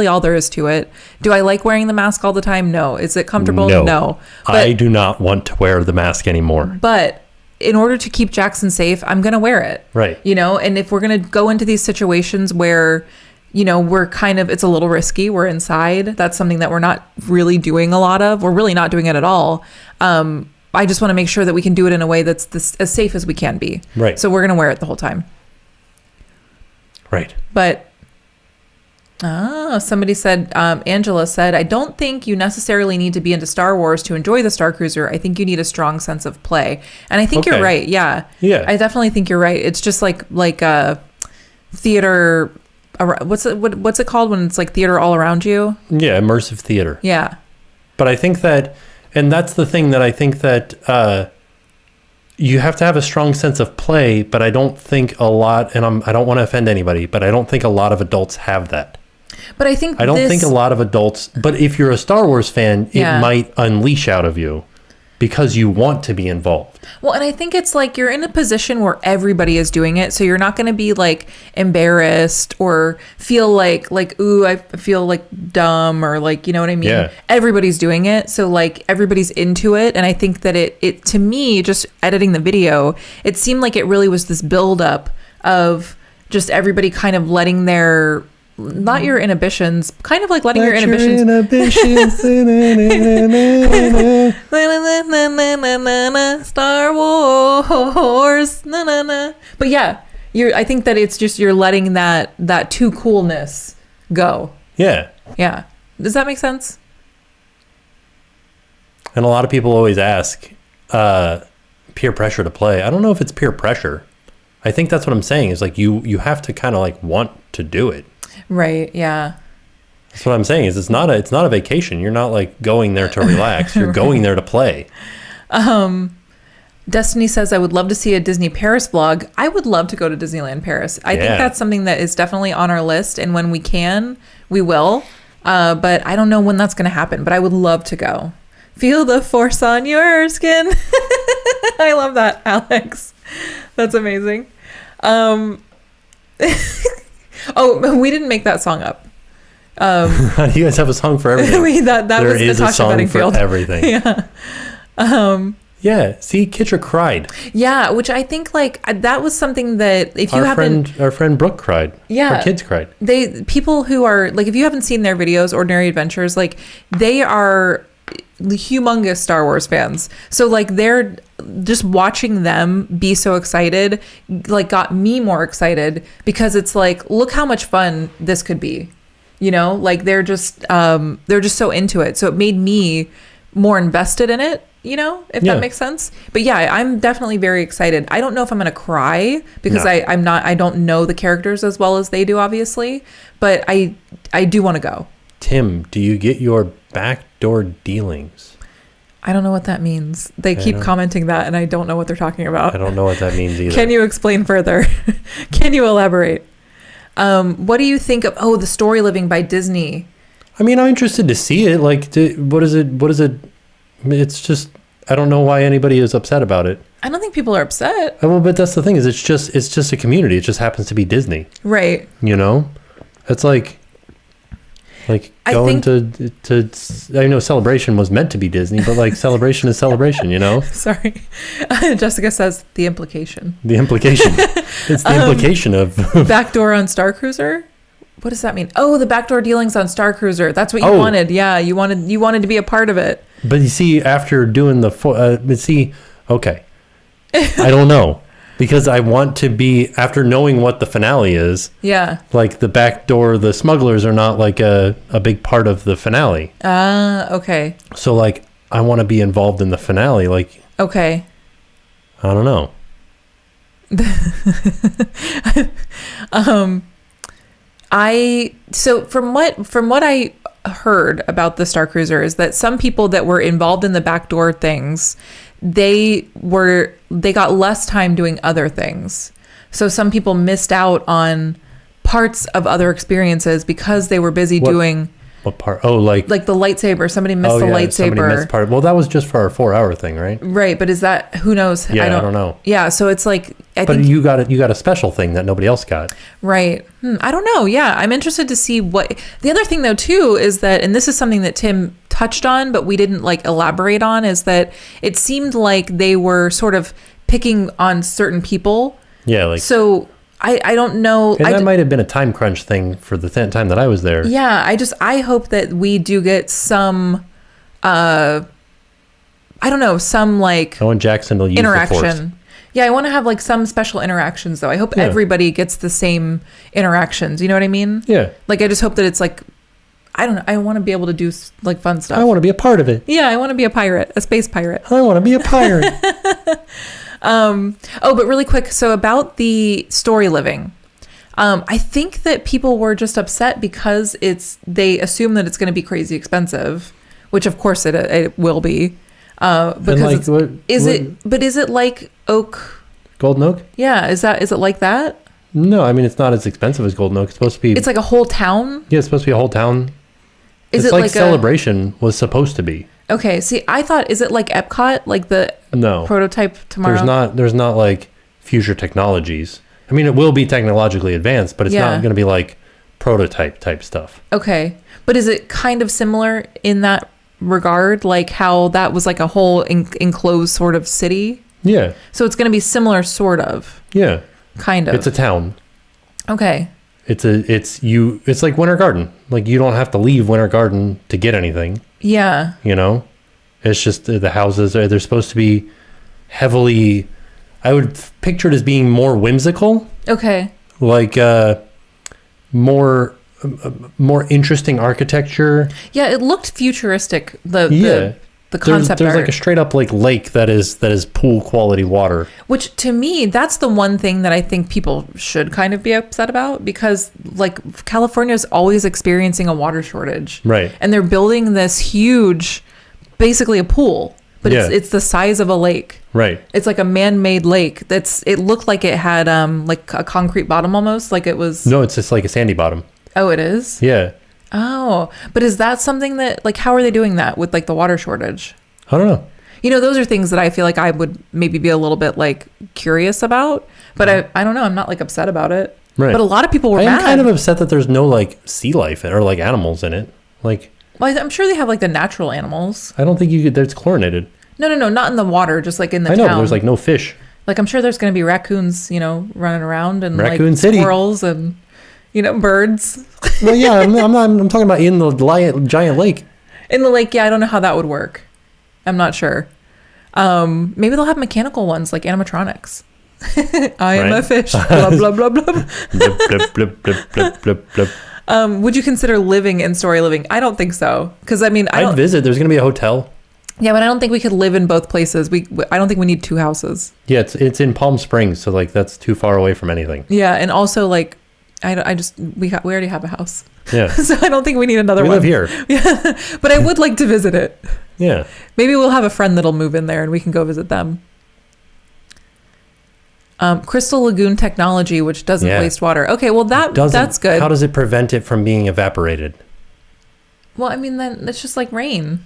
all there is to it. Do I like wearing the mask all the time? No. Is it comfortable? No. But I do not want to wear the mask anymore. But in order to keep Jackson safe, I'm going to wear it. Right. And if we're going to go into these situations where we're it's a little risky. We're inside. That's something that we're not really doing a lot of. We're really not doing it at all. I just want to make sure that we can do it in a way that's as safe as we can be. Right. So we're going to wear it the whole time. Right. But, somebody said, Angela said, I don't think you necessarily need to be into Star Wars to enjoy the Starcruiser. I think you need a strong sense of play. And I think you're right. Yeah. Yeah. I definitely think you're right. It's just like a theater... What's it called when it's like theater all around you? Yeah, immersive theater. Yeah. But I think that, and that's the thing that I think that you have to have a strong sense of play, but I don't think a lot, and I don't want to offend anybody, but I don't think a lot of adults have that. But I don't think a lot of adults, but if you're a Star Wars fan, it might unleash out of you because you want to be involved. Well, and I think it's like you're in a position where everybody is doing it, so you're not going to be like embarrassed or feel like ooh, I feel like dumb, or like, you know what I mean? Yeah. Everybody's doing it, so like everybody's into it, and I think that it to me, just editing the video, it seemed like it really was this buildup of just everybody kind of letting their... Not your inhibitions, kind of like letting your inhibitions. Star Wars. But yeah, I think that it's just you're letting that too coolness go. Yeah. Yeah. Does that make sense? And a lot of people always ask peer pressure to play. I don't know if it's peer pressure. I think that's what I'm saying, is like you have to kind of like want to do it. Right. Yeah. That's what I'm saying, is it's not a vacation. You're not like going there to relax. You're going there to play. Destiny says, I would love to see a Disney Paris vlog. I would love to go to Disneyland Paris. I think that's something that is definitely on our list. And when we can, we will. But I don't know when that's going to happen. But I would love to go. Feel the force on your skin. I love that, Alex. That's amazing. Oh, we didn't make that song up. You guys have a song for everything. that there was is Natasha a song Bedingfield. For everything. Yeah. Yeah. See, Kitra cried. Yeah, which I think like that was something that if you our friend Brooke cried. Yeah. Our kids cried. People who are like, if you haven't seen their videos, Ordinary Adventures, like they are humongous Star Wars fans. So like they're just watching them be so excited, like got me more excited because it's like, look how much fun this could be. You know, like they're just so into it. So it made me more invested in it, you know, if that makes sense. But yeah, I'm definitely very excited. I don't know if I'm going to cry because I don't know the characters as well as they do, obviously, but I do want to go. Tim, do you get your backdoor dealings? I don't know what that means. They keep commenting that and I don't know what they're talking about. I don't know what that means either. Can you explain further? Can you elaborate? What do you think of the Storyliving by Disney? I mean, I'm interested to see it. Like, what is it? It's just, I don't know why anybody is upset about it. I don't think people are upset. Well, but that's the thing is it's just a community. It just happens to be Disney. Right. You know? It's like going to I know Celebration was meant to be Disney, but like Celebration is Celebration, you know? Sorry. Jessica says the implication. The implication. It's the implication of Backdoor on Starcruiser? What does that mean? Oh, the backdoor dealings on Starcruiser. That's what you wanted. Yeah, you wanted to be a part of it. But you see, after doing okay. I don't know. Because I want to be, after knowing what the finale is. Yeah. Like the backdoor, the smugglers are not like a big part of the finale. Okay. So like, I want to be involved in the finale. Like. Okay. I don't know. So from what I heard about the Starcruiser is that some people that were involved in the backdoor things, they got less time doing other things. So some people missed out on parts of other experiences because they were busy doing. What part? Oh, like the lightsaber. Somebody missed the lightsaber. Somebody missed part. Well, that was just for our 4-hour thing, right? Right, but is that, who knows? Yeah, I don't know. Yeah, so it's like I think you got a special thing that nobody else got. Right. I don't know. Yeah, I'm interested to see what. The other thing though too is that, and this is something that Tim touched on, but we didn't like elaborate on, is that it seemed like they were sort of picking on certain people. Yeah, like so. I don't know. And that might have been a time crunch thing for the time that I was there. Yeah, I hope that we do get some, I don't know, some like. I want Jackson to use interaction. The Force. Yeah, I want to have like some special interactions though. I hope everybody gets the same interactions. You know what I mean? Yeah. Like I just hope that it's like, I don't know. I want to be able to do like fun stuff. I want to be a part of it. Yeah, I want to be a pirate, a space pirate. I want to be a pirate. But really quick, so about the Storyliving, I think that people were just upset because they assume that it's going to be crazy expensive, which of course it will be. Because like, is it like oak? Golden Oak? Yeah, is it like that? No, I mean it's not as expensive as Golden Oak. It's supposed to be. It's like a whole town. Yeah, it's supposed to be a whole town. It's like Celebration was supposed to be. Okay, see, I thought, is it like Epcot, like the prototype tomorrow? There's not like future technologies. I mean, it will be technologically advanced, but it's not going to be like prototype type stuff. Okay, but is it kind of similar in that regard, like how that was like a whole enclosed sort of city? Yeah. So it's going to be similar, sort of. Yeah. Kind of. It's a town. Okay. It's like Winter Garden. Like you don't have to leave Winter Garden to get anything. Yeah. You know, it's just the houses they're supposed to be heavily. I would picture it as being more whimsical. Okay. Like more interesting architecture. Yeah, it looked futuristic. The concept there's art. Like a straight up like lake that is pool quality water. Which to me, that's the one thing that I think people should kind of be upset about, because like California is always experiencing a water shortage. Right. And they're building this huge, basically a pool, but it's the size of a lake. Right. It's like a man-made lake. It looked like it had like a concrete bottom almost, like it was. No, it's just like a sandy bottom. Oh, it is? Yeah. Oh, but is that something that, like, how are they doing that with like the water shortage? I don't know. You know, those are things that I feel like I would maybe be a little bit like curious about, but I don't know. I'm not like upset about it. Right. But a lot of people were mad. I'm kind of upset that there's no like sea life or like animals in it. Like, well, I'm sure they have like the natural animals. I don't think you could. It's chlorinated. No, not in the water. Just like in the I know, town. but there's like no fish. Like I'm sure there's going to be raccoons, you know, running around and Raccoon like City. Squirrels and birds. Well, yeah, I'm talking about in the giant lake. In the lake, yeah, I don't know how that would work. I'm not sure. Maybe they'll have mechanical ones like animatronics. I am a fish. Blah blah blah blah. Blip, blip, blip, blip, blip, blip. Would you consider living in Storyliving? I don't think so. Because I mean, I'd visit. There's gonna be a hotel. Yeah, but I don't think we could live in both places. I don't think we need two houses. Yeah, it's in Palm Springs, so like that's too far away from anything. Yeah, and also like, we already have a house. Yeah. So I don't think we need another one. We live here. Yeah, but I would like to visit it. Yeah. Maybe we'll have a friend that'll move in there and we can go visit them. Crystal Lagoon technology, which doesn't waste water. Okay, well that's good. How does it prevent it from being evaporated? Well, I mean, then it's just like rain.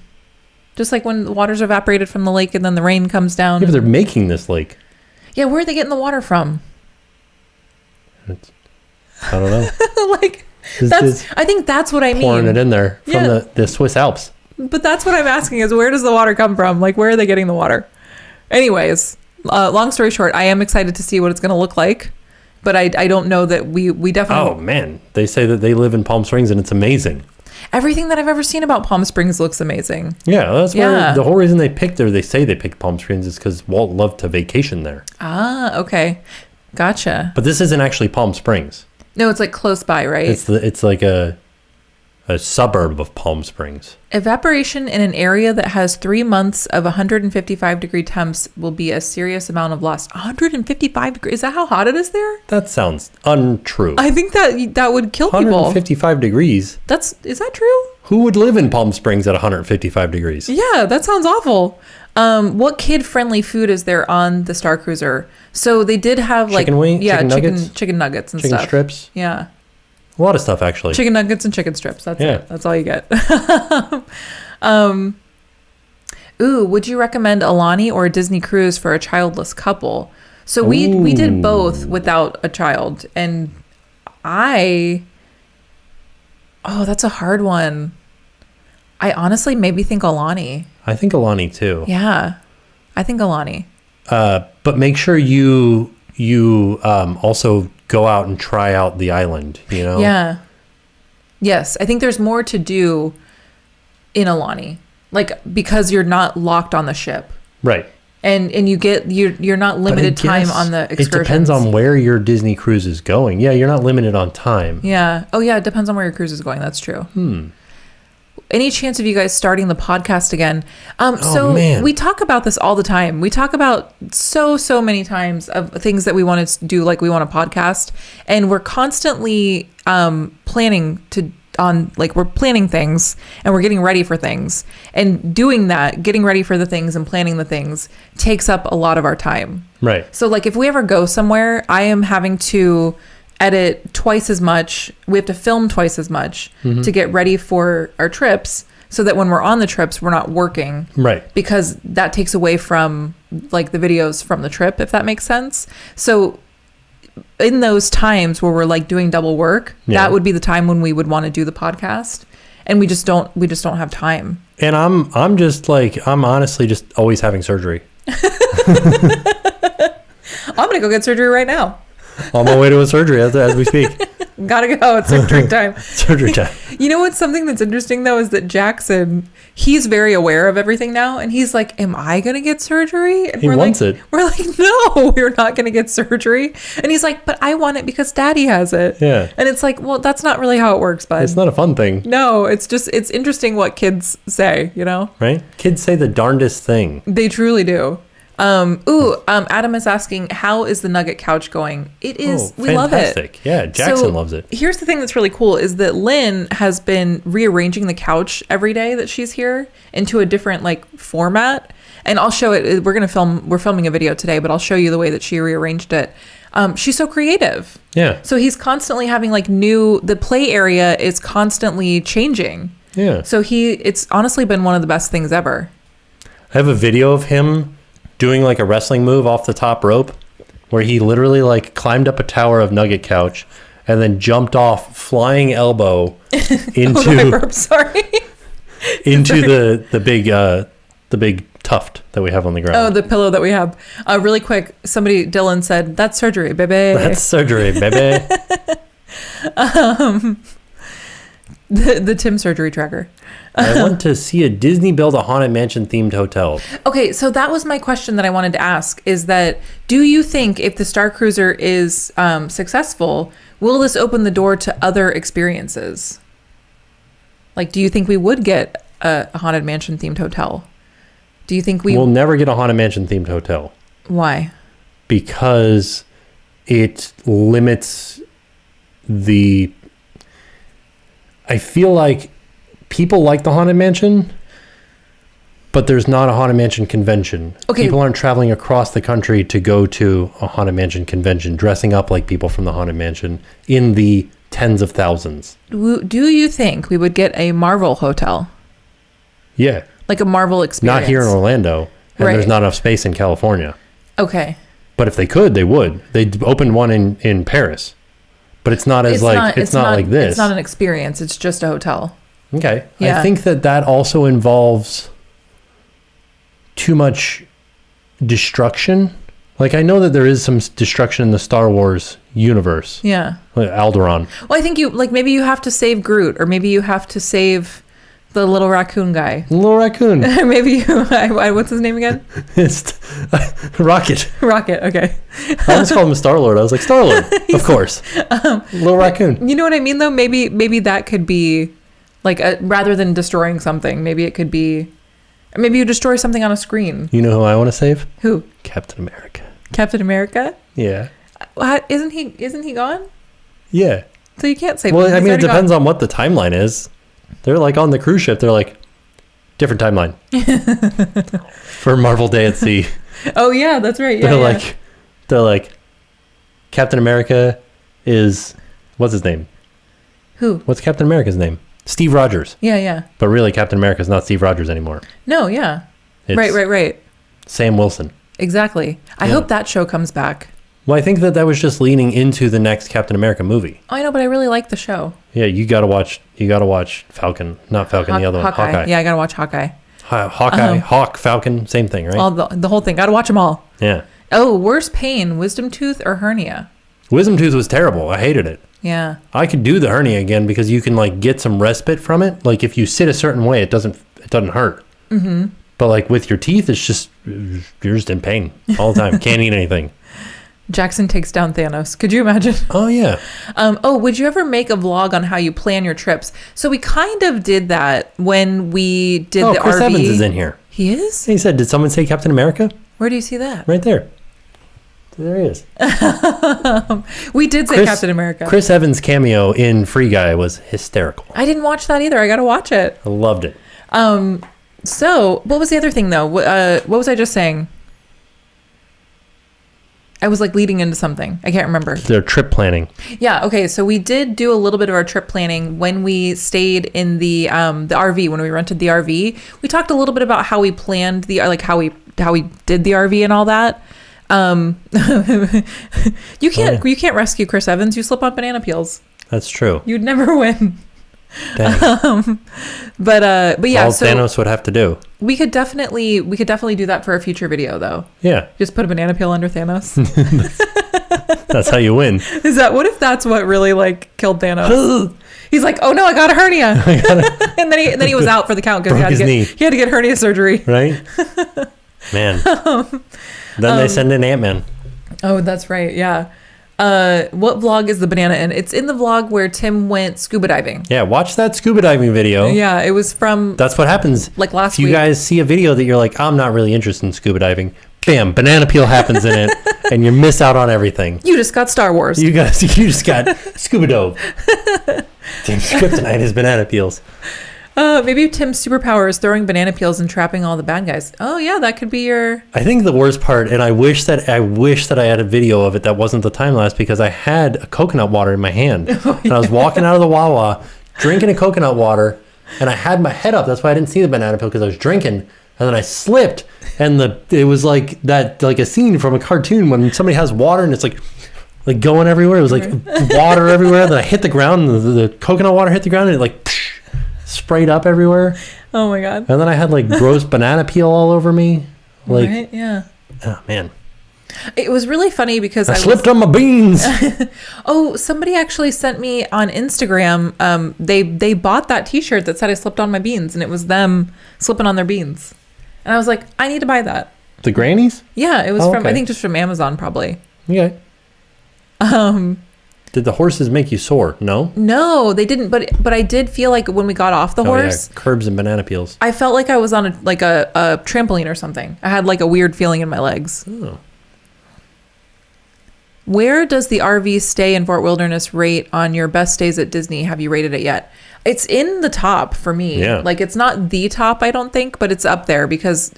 Just like when the water's evaporated from the lake and then the rain comes down. Yeah, but they're making this lake. Yeah, where are they getting the water from? I don't know. Like, I think that's what I mean. Pouring it in there from the Swiss Alps. But that's what I'm asking is where does the water come from? Like, where are they getting the water? Anyways, long story short, I am excited to see what it's going to look like. But I don't know that we definitely... Oh, man. They say that they live in Palm Springs and it's amazing. Everything that I've ever seen about Palm Springs looks amazing. Yeah, that's where the whole reason they say they picked Palm Springs is because Walt loved to vacation there. Ah, okay. Gotcha. But this isn't actually Palm Springs. No, it's like close by, right? It's like a suburb of Palm Springs. Evaporation in an area that has 3 months of 155 degree temps will be a serious amount of loss. 155 degrees? Is that how hot it is there? That sounds untrue. I think that would kill people. 155 degrees? Is that true? Who would live in Palm Springs at 155 degrees? Yeah, that sounds awful. What kid-friendly food is there on the Starcruiser? So they did have like chicken wings, chicken nuggets and chicken stuff. Strips. Yeah. A lot of stuff, actually. Chicken nuggets and chicken strips. That's it. That's all you get. Would you recommend Aulani or a Disney cruise for a childless couple? So we did both without a child. And that's a hard one. I honestly maybe think Aulani. I think Aulani, too. Yeah. I think Aulani. But make sure you also go out and try out the island, you know? Yeah. Yes. I think there's more to do in Aulani, like, because you're not locked on the ship. Right. And you're not limited time on the excursions. It depends on where your Disney cruise is going. Yeah, you're not limited on time. Yeah. Oh, yeah. It depends on where your cruise is going. That's true. Any chance of you guys starting the podcast again? Man. We talk about this all the time. We talk about so many times of things that we want to do, like we want a podcast, and we're constantly planning things, and we're getting ready for things, and doing that, getting ready for the things and planning the things takes up a lot of our time. Right. So like if we ever go somewhere, I am having to edit twice as much. We have to film twice as much to get ready for our trips, so that when we're on the trips, we're not working. Right. Because that takes away from like the videos from the trip, if that makes sense. So in those times where we're like doing double work, that would be the time when we would want to do the podcast, and we just don't have time. And I'm honestly just always having surgery. I'm gonna go get surgery right now. On my way to a surgery as we speak. Gotta go. It's surgery time. Surgery time. You know what's something that's interesting though is that Jackson, he's very aware of everything now, and he's like, "Am I gonna get surgery?" And he wants it. We're like, "No, we're not gonna get surgery." And he's like, "But I want it because Daddy has it." Yeah. And it's like, well, that's not really how it works, bud. It's not a fun thing. No, it's interesting what kids say, you know? Right? Kids say the darndest thing. They truly do. Adam is asking, how is the Nugget couch going? It is, we love it. Yeah, Jackson loves it. Here's the thing that's really cool is that Lynn has been rearranging the couch every day that she's here into a different like format. And I'll show it. We're filming a video today, but I'll show you the way that she rearranged it. She's so creative. Yeah. So he's constantly having like the play area is constantly changing. Yeah. So it's honestly been one of the best things ever. I have a video of him doing like a wrestling move off the top rope where he literally like climbed up a tower of nugget couch and then jumped off flying elbow into into the big tuft that we have on the ground. Oh, the pillow that we have. Really quick, Dylan said, "That's surgery, baby." That's surgery, baby. The Tim surgery tracker. I want to see a Disney build a Haunted Mansion themed hotel. Okay, so that was my question that I wanted to ask, is that do you think if the Starcruiser is successful, will this open the door to other experiences? Like, do you think we would get a Haunted Mansion themed hotel? Do you think we'll never get a Haunted Mansion themed hotel? Why? Because it limits I feel like people like the Haunted Mansion, but there's not a Haunted Mansion convention. Okay. People aren't traveling across the country to go to a Haunted Mansion convention, dressing up like people from the Haunted Mansion in the tens of thousands. Do you think we would get a Marvel hotel? Yeah. Like a Marvel experience? Not here in Orlando, and there's not enough space in California. Okay. But if they could, they would. They'd open one in Paris. But it's not like this. It's not an experience. It's just a hotel. Okay. Yeah. I think that also involves too much destruction. Like, I know that there is some destruction in the Star Wars universe. Yeah. Like Alderaan. Well, I think maybe you have to save Groot, or maybe you have to save the little raccoon guy. Little raccoon. Maybe what's his name again? It's Rocket. Rocket, okay. I almost called him Star-Lord. I was like, Star-Lord, of course. Little raccoon. You know what I mean, though? Maybe that could be, like, rather than destroying something, maybe it could be, maybe you destroy something on a screen. You know who I want to save? Who? Captain America. Captain America? Yeah. Isn't he gone? Yeah. So you can't save him. Well, I mean, it depends on what the timeline is. They're like on the cruise ship. They're like, different timeline for Marvel Day at Sea. Oh yeah, that's right. Yeah, they're like, Captain America is, what's his name? Who? What's Captain America's name? Steve Rogers. Yeah. But really, Captain America's not Steve Rogers anymore. No, yeah. It's right. Sam Wilson. Exactly. I hope that show comes back. Well, I think that was just leaning into the next Captain America movie. Oh, I know, but I really like the show. Yeah, you gotta watch Falcon, not Falcon, the other one, Hawkeye. Yeah, I gotta watch Hawkeye. Hawk, Falcon, same thing, right? All the whole thing. Gotta watch them all. Yeah. Oh, worst pain, wisdom tooth or hernia? Wisdom tooth was terrible. I hated it. Yeah. I could do the hernia again because you can like get some respite from it. Like if you sit a certain way, it doesn't hurt. Mm-hmm. But like with your teeth, it's just you're just in pain all the time. Can't eat anything. Jackson takes down Thanos. Could you imagine? Oh, yeah. Would you ever make a vlog on how you plan your trips? So we kind of did that when we did the Chris RV. Evans is in here. He is? He said, did someone say Captain America? Where do you see that? Right there. There he is. We did say Captain America. Chris Evans' cameo in Free Guy was hysterical. I didn't watch that either. I got to watch it. I loved it. So what was the other thing, though? What was I just saying? I was like leading into something. I can't remember. Their trip planning. Yeah. Okay. So we did do a little bit of our trip planning when we stayed in the RV, when we rented the RV. We talked a little bit about how we planned how we did the RV and all that. You can't rescue Chris Evans. You slip on banana peels. That's true. You'd never win. Dang. But yeah, all Thanos would have to do. We could definitely do that for a future video, though. Yeah. Just put a banana peel under Thanos. That's how you win. What if that's what really like killed Thanos? He's like, oh no, I got a hernia. and then he was out for the count because he had to get hernia surgery. Right? Man. Then they send in Ant-Man. Oh, that's right. Yeah. What vlog is the banana in? It's in the vlog where Tim went scuba diving. Yeah, watch that scuba diving video. Yeah, it was from... That's what happens. Like last week. If you guys see a video that you're like, I'm not really interested in scuba diving, bam, banana peel happens in it, and you miss out on everything. You just got Star Wars. You just got scuba dove. Tim's kryptonite is banana peels. Maybe Tim's superpower is throwing banana peels and trapping all the bad guys. Oh yeah, that could be your... I think the worst part, and I wish that I had a video of it that wasn't the time lapse, because I had a coconut water in my hand. And I was walking out of the Wawa, drinking a coconut water, and I had my head up. That's why I didn't see the banana peel, because I was drinking. And then I slipped, and it was like that, like a scene from a cartoon when somebody has water and it's like going everywhere. It was like water everywhere. Then I hit the ground, and the coconut water hit the ground, and it like sprayed up everywhere. Oh my god. And then I had like gross banana peel all over me. Like, right? Yeah. Oh man. It was really funny because I slipped on my beans. Oh, somebody actually sent me on Instagram. They bought that T-shirt that said I slipped on my beans, and it was them slipping on their beans. And I was like, I need to buy that. The grannies? Yeah, it was from, I think, just from Amazon probably. Okay. Did the horses make you sore? No? No, they didn't. But I did feel like when we got off the horse, curbs and banana peels. I felt like I was on a trampoline or something. I had like a weird feeling in my legs. Oh. Where does the RV stay in Fort Wilderness rate on your best stays at Disney? Have you rated it yet? It's in the top for me. Yeah. Like, it's not the top, I don't think, but it's up there because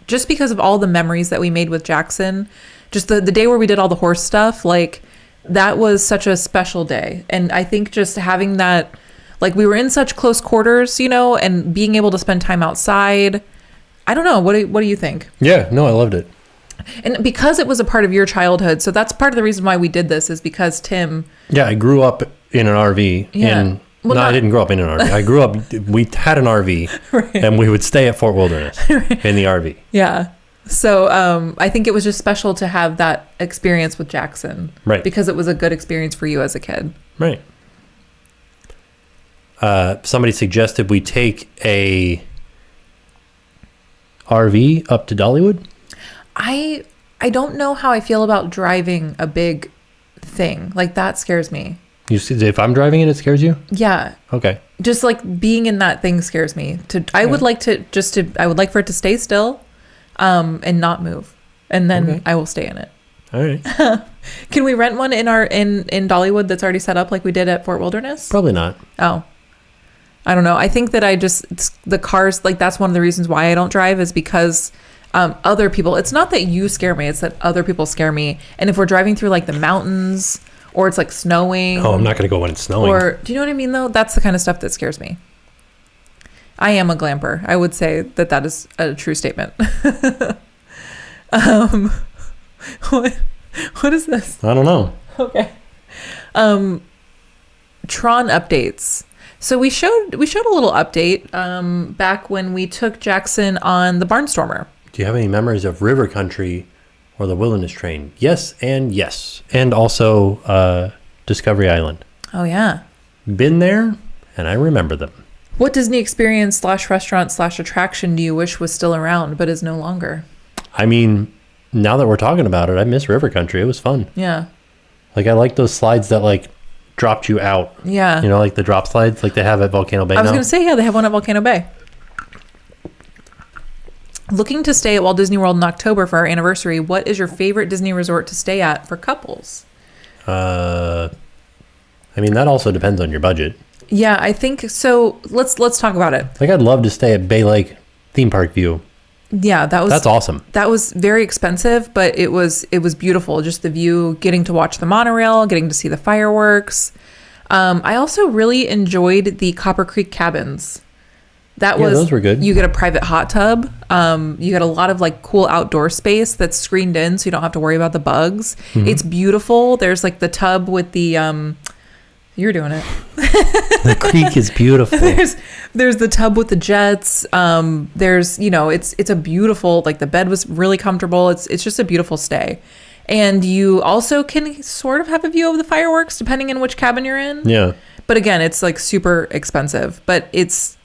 just because of all the memories that we made with Jackson, just the day where we did all the horse stuff, like, that was such a special day. And I think just having that, like, we were in such close quarters, you know, and being able to spend time outside. I don't know. What do you think? Yeah, no, I loved it. And because it was a part of your childhood, so that's part of the reason why we did this, is because Tim... Yeah, I grew up in an RV. Yeah. I didn't grow up in an RV. I grew up, we had an RV, right. And we would stay at Fort Wilderness in the RV. Yeah. So I think it was just special to have that experience with Jackson. Right. Because it was a good experience for you as a kid. Right. Somebody suggested we take a RV up to Dollywood. I don't know how I feel about driving a big thing. Like, that scares me. You see, if I'm driving it, it scares you? Yeah. Okay. Just like being in that thing scares me. I would like for it to stay still, and not move, and then I will stay in it. All right. Can we rent one in Dollywood that's already set up like we did at Fort Wilderness? Probably not. Oh. I don't know. I think that the cars, like, that's one of the reasons why I don't drive, is because other people, it's not that you scare me, it's that other people scare me. And if we're driving through like the mountains, or it's like snowing. Oh, I'm not going to go when it's snowing. Or, do you know what I mean though? That's the kind of stuff that scares me. I am a glamper. I would say that is a true statement. What is this? I don't know. Okay. Tron updates. So we showed a little update back when we took Jackson on the Barnstormer. Do you have any memories of River Country or the Wilderness Train? Yes and yes. And also Discovery Island. Oh, yeah. Been there, and I remember them. What Disney experience / restaurant / attraction do you wish was still around but is no longer? I mean, now that we're talking about it, I miss River Country. It was fun. Yeah. Like, I like those slides that, like, dropped you out. Yeah. You know, like the drop slides like they have at Volcano Bay now. I was going to say, yeah, they have one at Volcano Bay. Looking to stay at Walt Disney World in October for our anniversary, what is your favorite Disney resort to stay at for couples? I mean, that also depends on your budget. Yeah, I think so. Let's talk about it. Like, I'd love to stay at Bay Lake Theme Park View. Yeah, that's awesome. That was very expensive, but it was beautiful. Just the view, getting to watch the monorail, getting to see the fireworks. I also really enjoyed the Copper Creek cabins. Those were good. You get a private hot tub. You get a lot of like cool outdoor space that's screened in, so you don't have to worry about the bugs. Mm-hmm. It's beautiful. There's like the tub with the you're doing it. The creek is beautiful. There's the tub with the jets. There's, you know, it's a beautiful, like, the bed was really comfortable. It's just a beautiful stay. And you also can sort of have a view of the fireworks depending on which cabin you're in. Yeah. But again, it's like super expensive, but it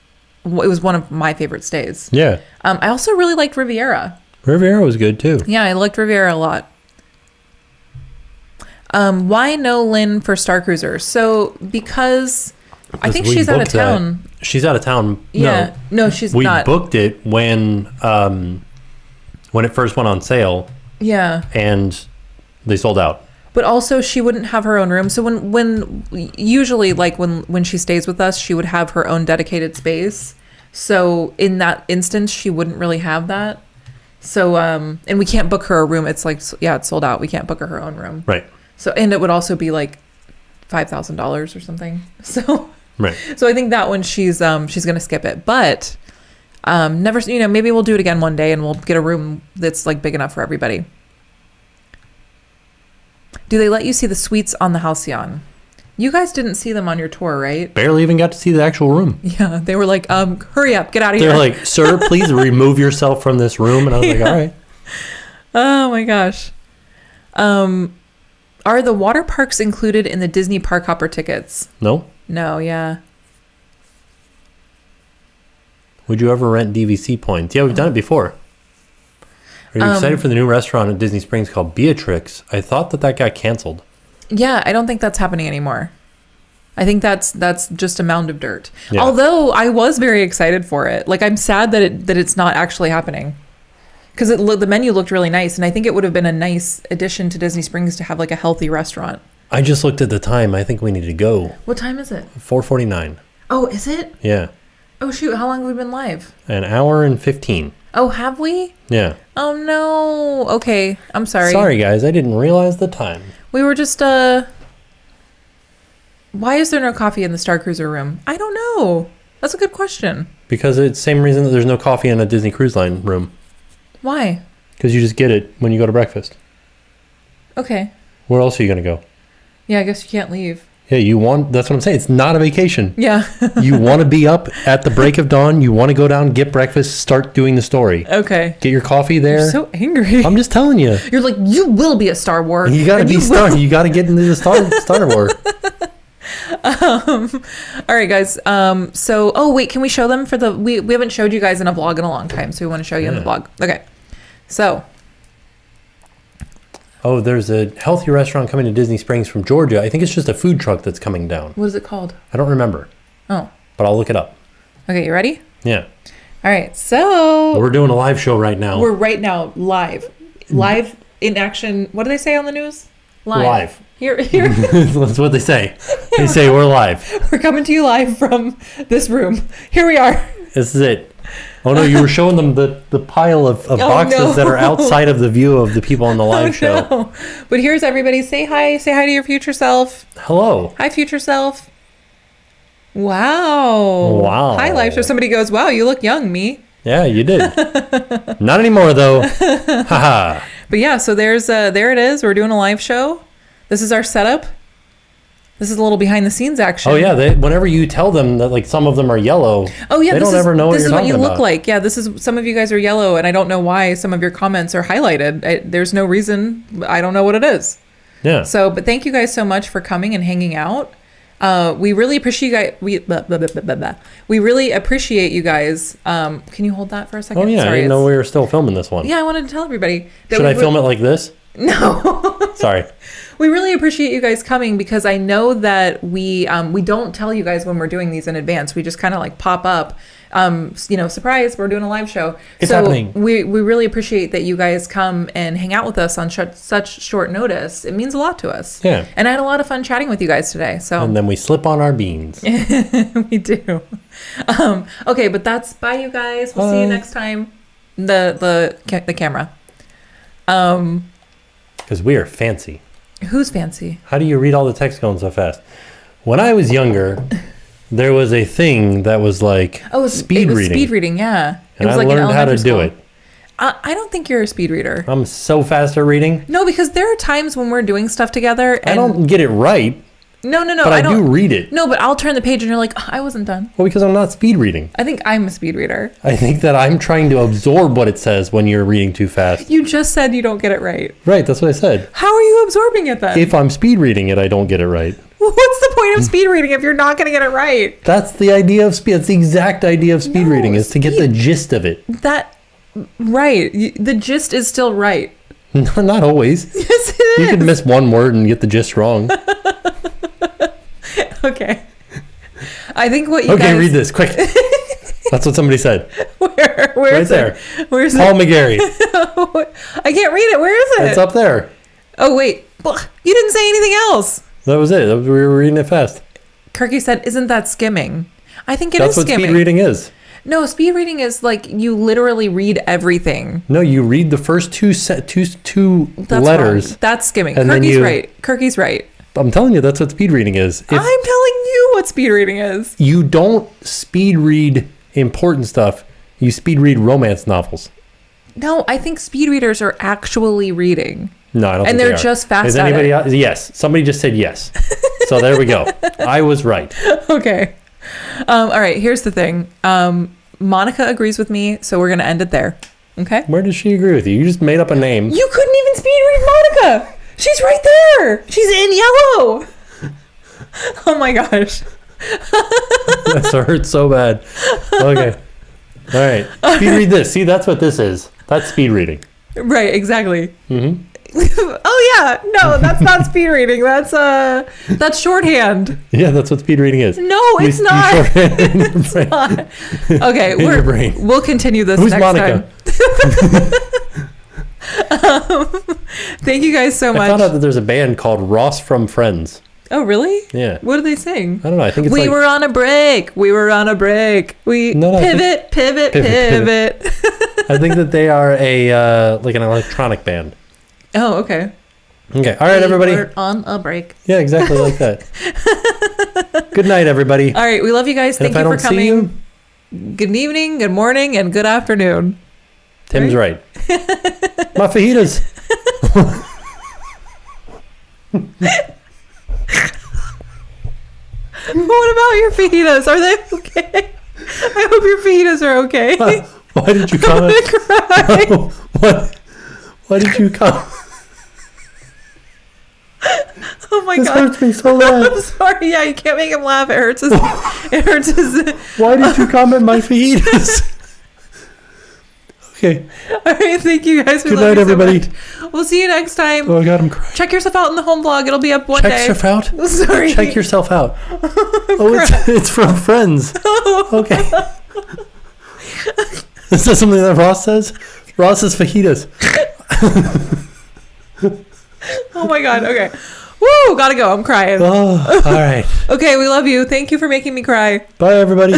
was one of my favorite stays. Yeah. I also really liked Riviera. Riviera was good too. Yeah, I liked Riviera a lot. Why no Lynn for Starcruiser? So because I think she's out of town. She's out of town. Yeah. No, she's not. We booked it when it first went on sale. Yeah. And they sold out. But also she wouldn't have her own room. So when usually like when she stays with us, she would have her own dedicated space. So in that instance, she wouldn't really have that. So and we can't book her a room. It's like, yeah, it's sold out. We can't book her own room. Right. So, and it would also be like $5,000 or something. So, right. So I think that one she's going to skip it, but never, maybe we'll do it again one day and we'll get a room that's like big enough for everybody. Do they let you see the suites on the Halcyon? You guys didn't see them on your tour, right? Barely even got to see the actual room. Yeah. They were like, hurry up, get out of here. They're like, sir, please remove yourself from this room. And I was like, all right. Oh my gosh. Are the water parks included in the Disney Park Hopper tickets? No. No, yeah. Would you ever rent DVC points? Yeah, we've done it before. Are you excited for the new restaurant at Disney Springs called Beatrix? I thought that got canceled. Yeah, I don't think that's happening anymore. I think that's just a mound of dirt. Yeah. Although I was very excited for it. Like, I'm sad that it's not actually happening. Because the menu looked really nice, and I think it would have been a nice addition to Disney Springs to have like a healthy restaurant. I just looked at the time. I think we need to go. What time is it? 4:49. Oh, is it? Yeah. Oh, shoot. How long have we been live? An hour and 15. Oh, have we? Yeah. Oh, no. Okay. I'm sorry. Sorry, guys. I didn't realize the time. We were just, why is there no coffee in the Starcruiser room? I don't know. That's a good question. Because it's the same reason that there's no coffee in a Disney Cruise Line room. Why? Because you just get it when you go to breakfast. Okay. Where else are you going to go? Yeah, I guess you can't leave. Yeah, that's what I'm saying. It's not a vacation. Yeah. You want to be up at the break of dawn. You want to go down, get breakfast, start doing the story. Okay. Get your coffee there. You're so angry. I'm just telling you. You're like, you will be a Star Wars. You got to be Star. You got to get into the Star Wars. All right, guys. So, wait, can we show them we haven't showed you guys in a vlog in a long time, so we want to show you in the vlog. Okay. So. Oh, there's a healthy restaurant coming to Disney Springs from Georgia. I think it's just a food truck that's coming down. What is it called? I don't remember. Oh. But I'll look it up. Okay, you ready? Yeah. All right, so. We're doing a live show right now. We're right now live. Live in action. What do they say on the news? Live. Here. That's what they say. They say we're live. We're coming to you live from this room. Here we are. This is it. Oh no, you were showing them the pile of boxes that are outside of the view of the people on the live show. No. But here's everybody. Say hi. Say hi to your future self. Hello. Hi, future self. Wow. Hi, live show. Somebody goes, wow, you look young, me. Yeah, you did. Not anymore, though. Haha. But yeah, so there it is. We're doing a live show. This is our setup. This is a little behind the scenes action. Oh yeah, whenever you tell them that like some of them are yellow, oh yeah, they don't ever know what you're talking about. This is what you look like. Yeah, this is some of you guys are yellow, and I don't know why some of your comments are highlighted. There's no reason. I don't know what it is. Yeah. So, but thank you guys so much for coming and hanging out. We really appreciate you guys. We really appreciate you guys. Can you hold that for a second? Oh yeah, Sorry, I didn't know we were still filming this one. Yeah, I wanted to tell everybody. Should I film it like this? No. Sorry. We really appreciate you guys coming because I know that we don't tell you guys when we're doing these in advance. We just kind of like pop up, surprise, we're doing a live show. It's happening. We really appreciate that you guys come and hang out with us on such short notice. It means a lot to us. Yeah. And I had a lot of fun chatting with you guys today. So. And then we slip on our beans. We do. Okay, but that's bye, you guys. We'll see you next time. The camera. Because we are fancy. Who's fancy? How do you read all the text going so fast? When I was younger, there was a thing that was like speed reading. Speed reading, yeah. And I learned how to do it. I don't think you're a speed reader. I'm so fast at reading. No, because there are times when we're doing stuff together. And I don't get it right. No. But I do read it. No, but I'll turn the page and you're like, I wasn't done. Well, because I'm not speed reading. I think I'm a speed reader. I think that I'm trying to absorb what it says when you're reading too fast. You just said you don't get it right. Right, that's what I said. How are you absorbing it then? If I'm speed reading it, I don't get it right. What's the point of speed reading if you're not going to get it right? That's the idea of speed. That's the exact idea of speed reading is to get the gist of it. Right. The gist is still right. Not always. Yes, it is. You can miss one word and get the gist wrong. Okay. I think what you Okay, read this, quick. That's what somebody said. Where right is there. Where's Paul McGarry. I can't read it. Where is it? It's up there. Oh, wait. You didn't say anything else. That was it. We were reading it fast. Kirky said, isn't that skimming? I think That's what skimming. speed reading is. No, speed reading is like you literally read everything. No, you read the first two letters. Wrong. That's skimming. And Kirky's right. Kirky's right. I'm telling you, that's what speed reading is. I'm telling you what speed reading is. You don't speed read important stuff. You speed read romance novels. No, I think speed readers are actually reading. No, I don't think and they're just fast Is at anybody it. else? Yes. Somebody just said yes. So there we go. I was right. Okay. All right. Here's the thing. Monica agrees with me, so we're going to end it there. Okay? Where does she agree with you? You just made up a name. You couldn't even speed read Monica. She's right there. She's in yellow. Oh my gosh. That hurts so bad. Okay. All right. Speed read this. See, that's what this is. That's speed reading. Right, exactly. Mm-hmm. Oh yeah. No, that's not speed reading. That's shorthand. Yeah, that's what speed reading is. No, it's not. It's not. Okay, we'll continue this Who's next Monica? time. Thank you guys so much. I found out that there's a band called Ross from Friends. Oh, really? Yeah. What do they sing? I don't know. I think it's We were on a break. We were on a break. We pivot. I think that they are a like an electronic band. Oh, okay. Okay. All right, everybody. We're on a break. Yeah, exactly like that. Good night, everybody. All right. We love you guys. Thank you for coming. Good evening, good morning, and good afternoon. Tim's right. My fajitas. What about your fajitas? Are they okay? I hope your fajitas are okay. Why did you comment? I'm gonna cry. Why did you comment? Oh my this god. This hurts me so bad. I'm sorry. Yeah, you can't make him laugh. It hurts his. It hurts his. Why did you comment my fajitas? Okay. All right. Thank you guys. Good night, everybody. So we'll see you next time. Oh, God, I'm crying. Check yourself out in the home blog. It'll be up one day. Check yourself out? Sorry. Check yourself out. It's from Friends. Okay. Is that something that Ross says? Ross says fajitas. Oh my god. Okay. Woo! Gotta go. I'm crying. Oh, all right. Okay, we love you. Thank you for making me cry. Bye, everybody.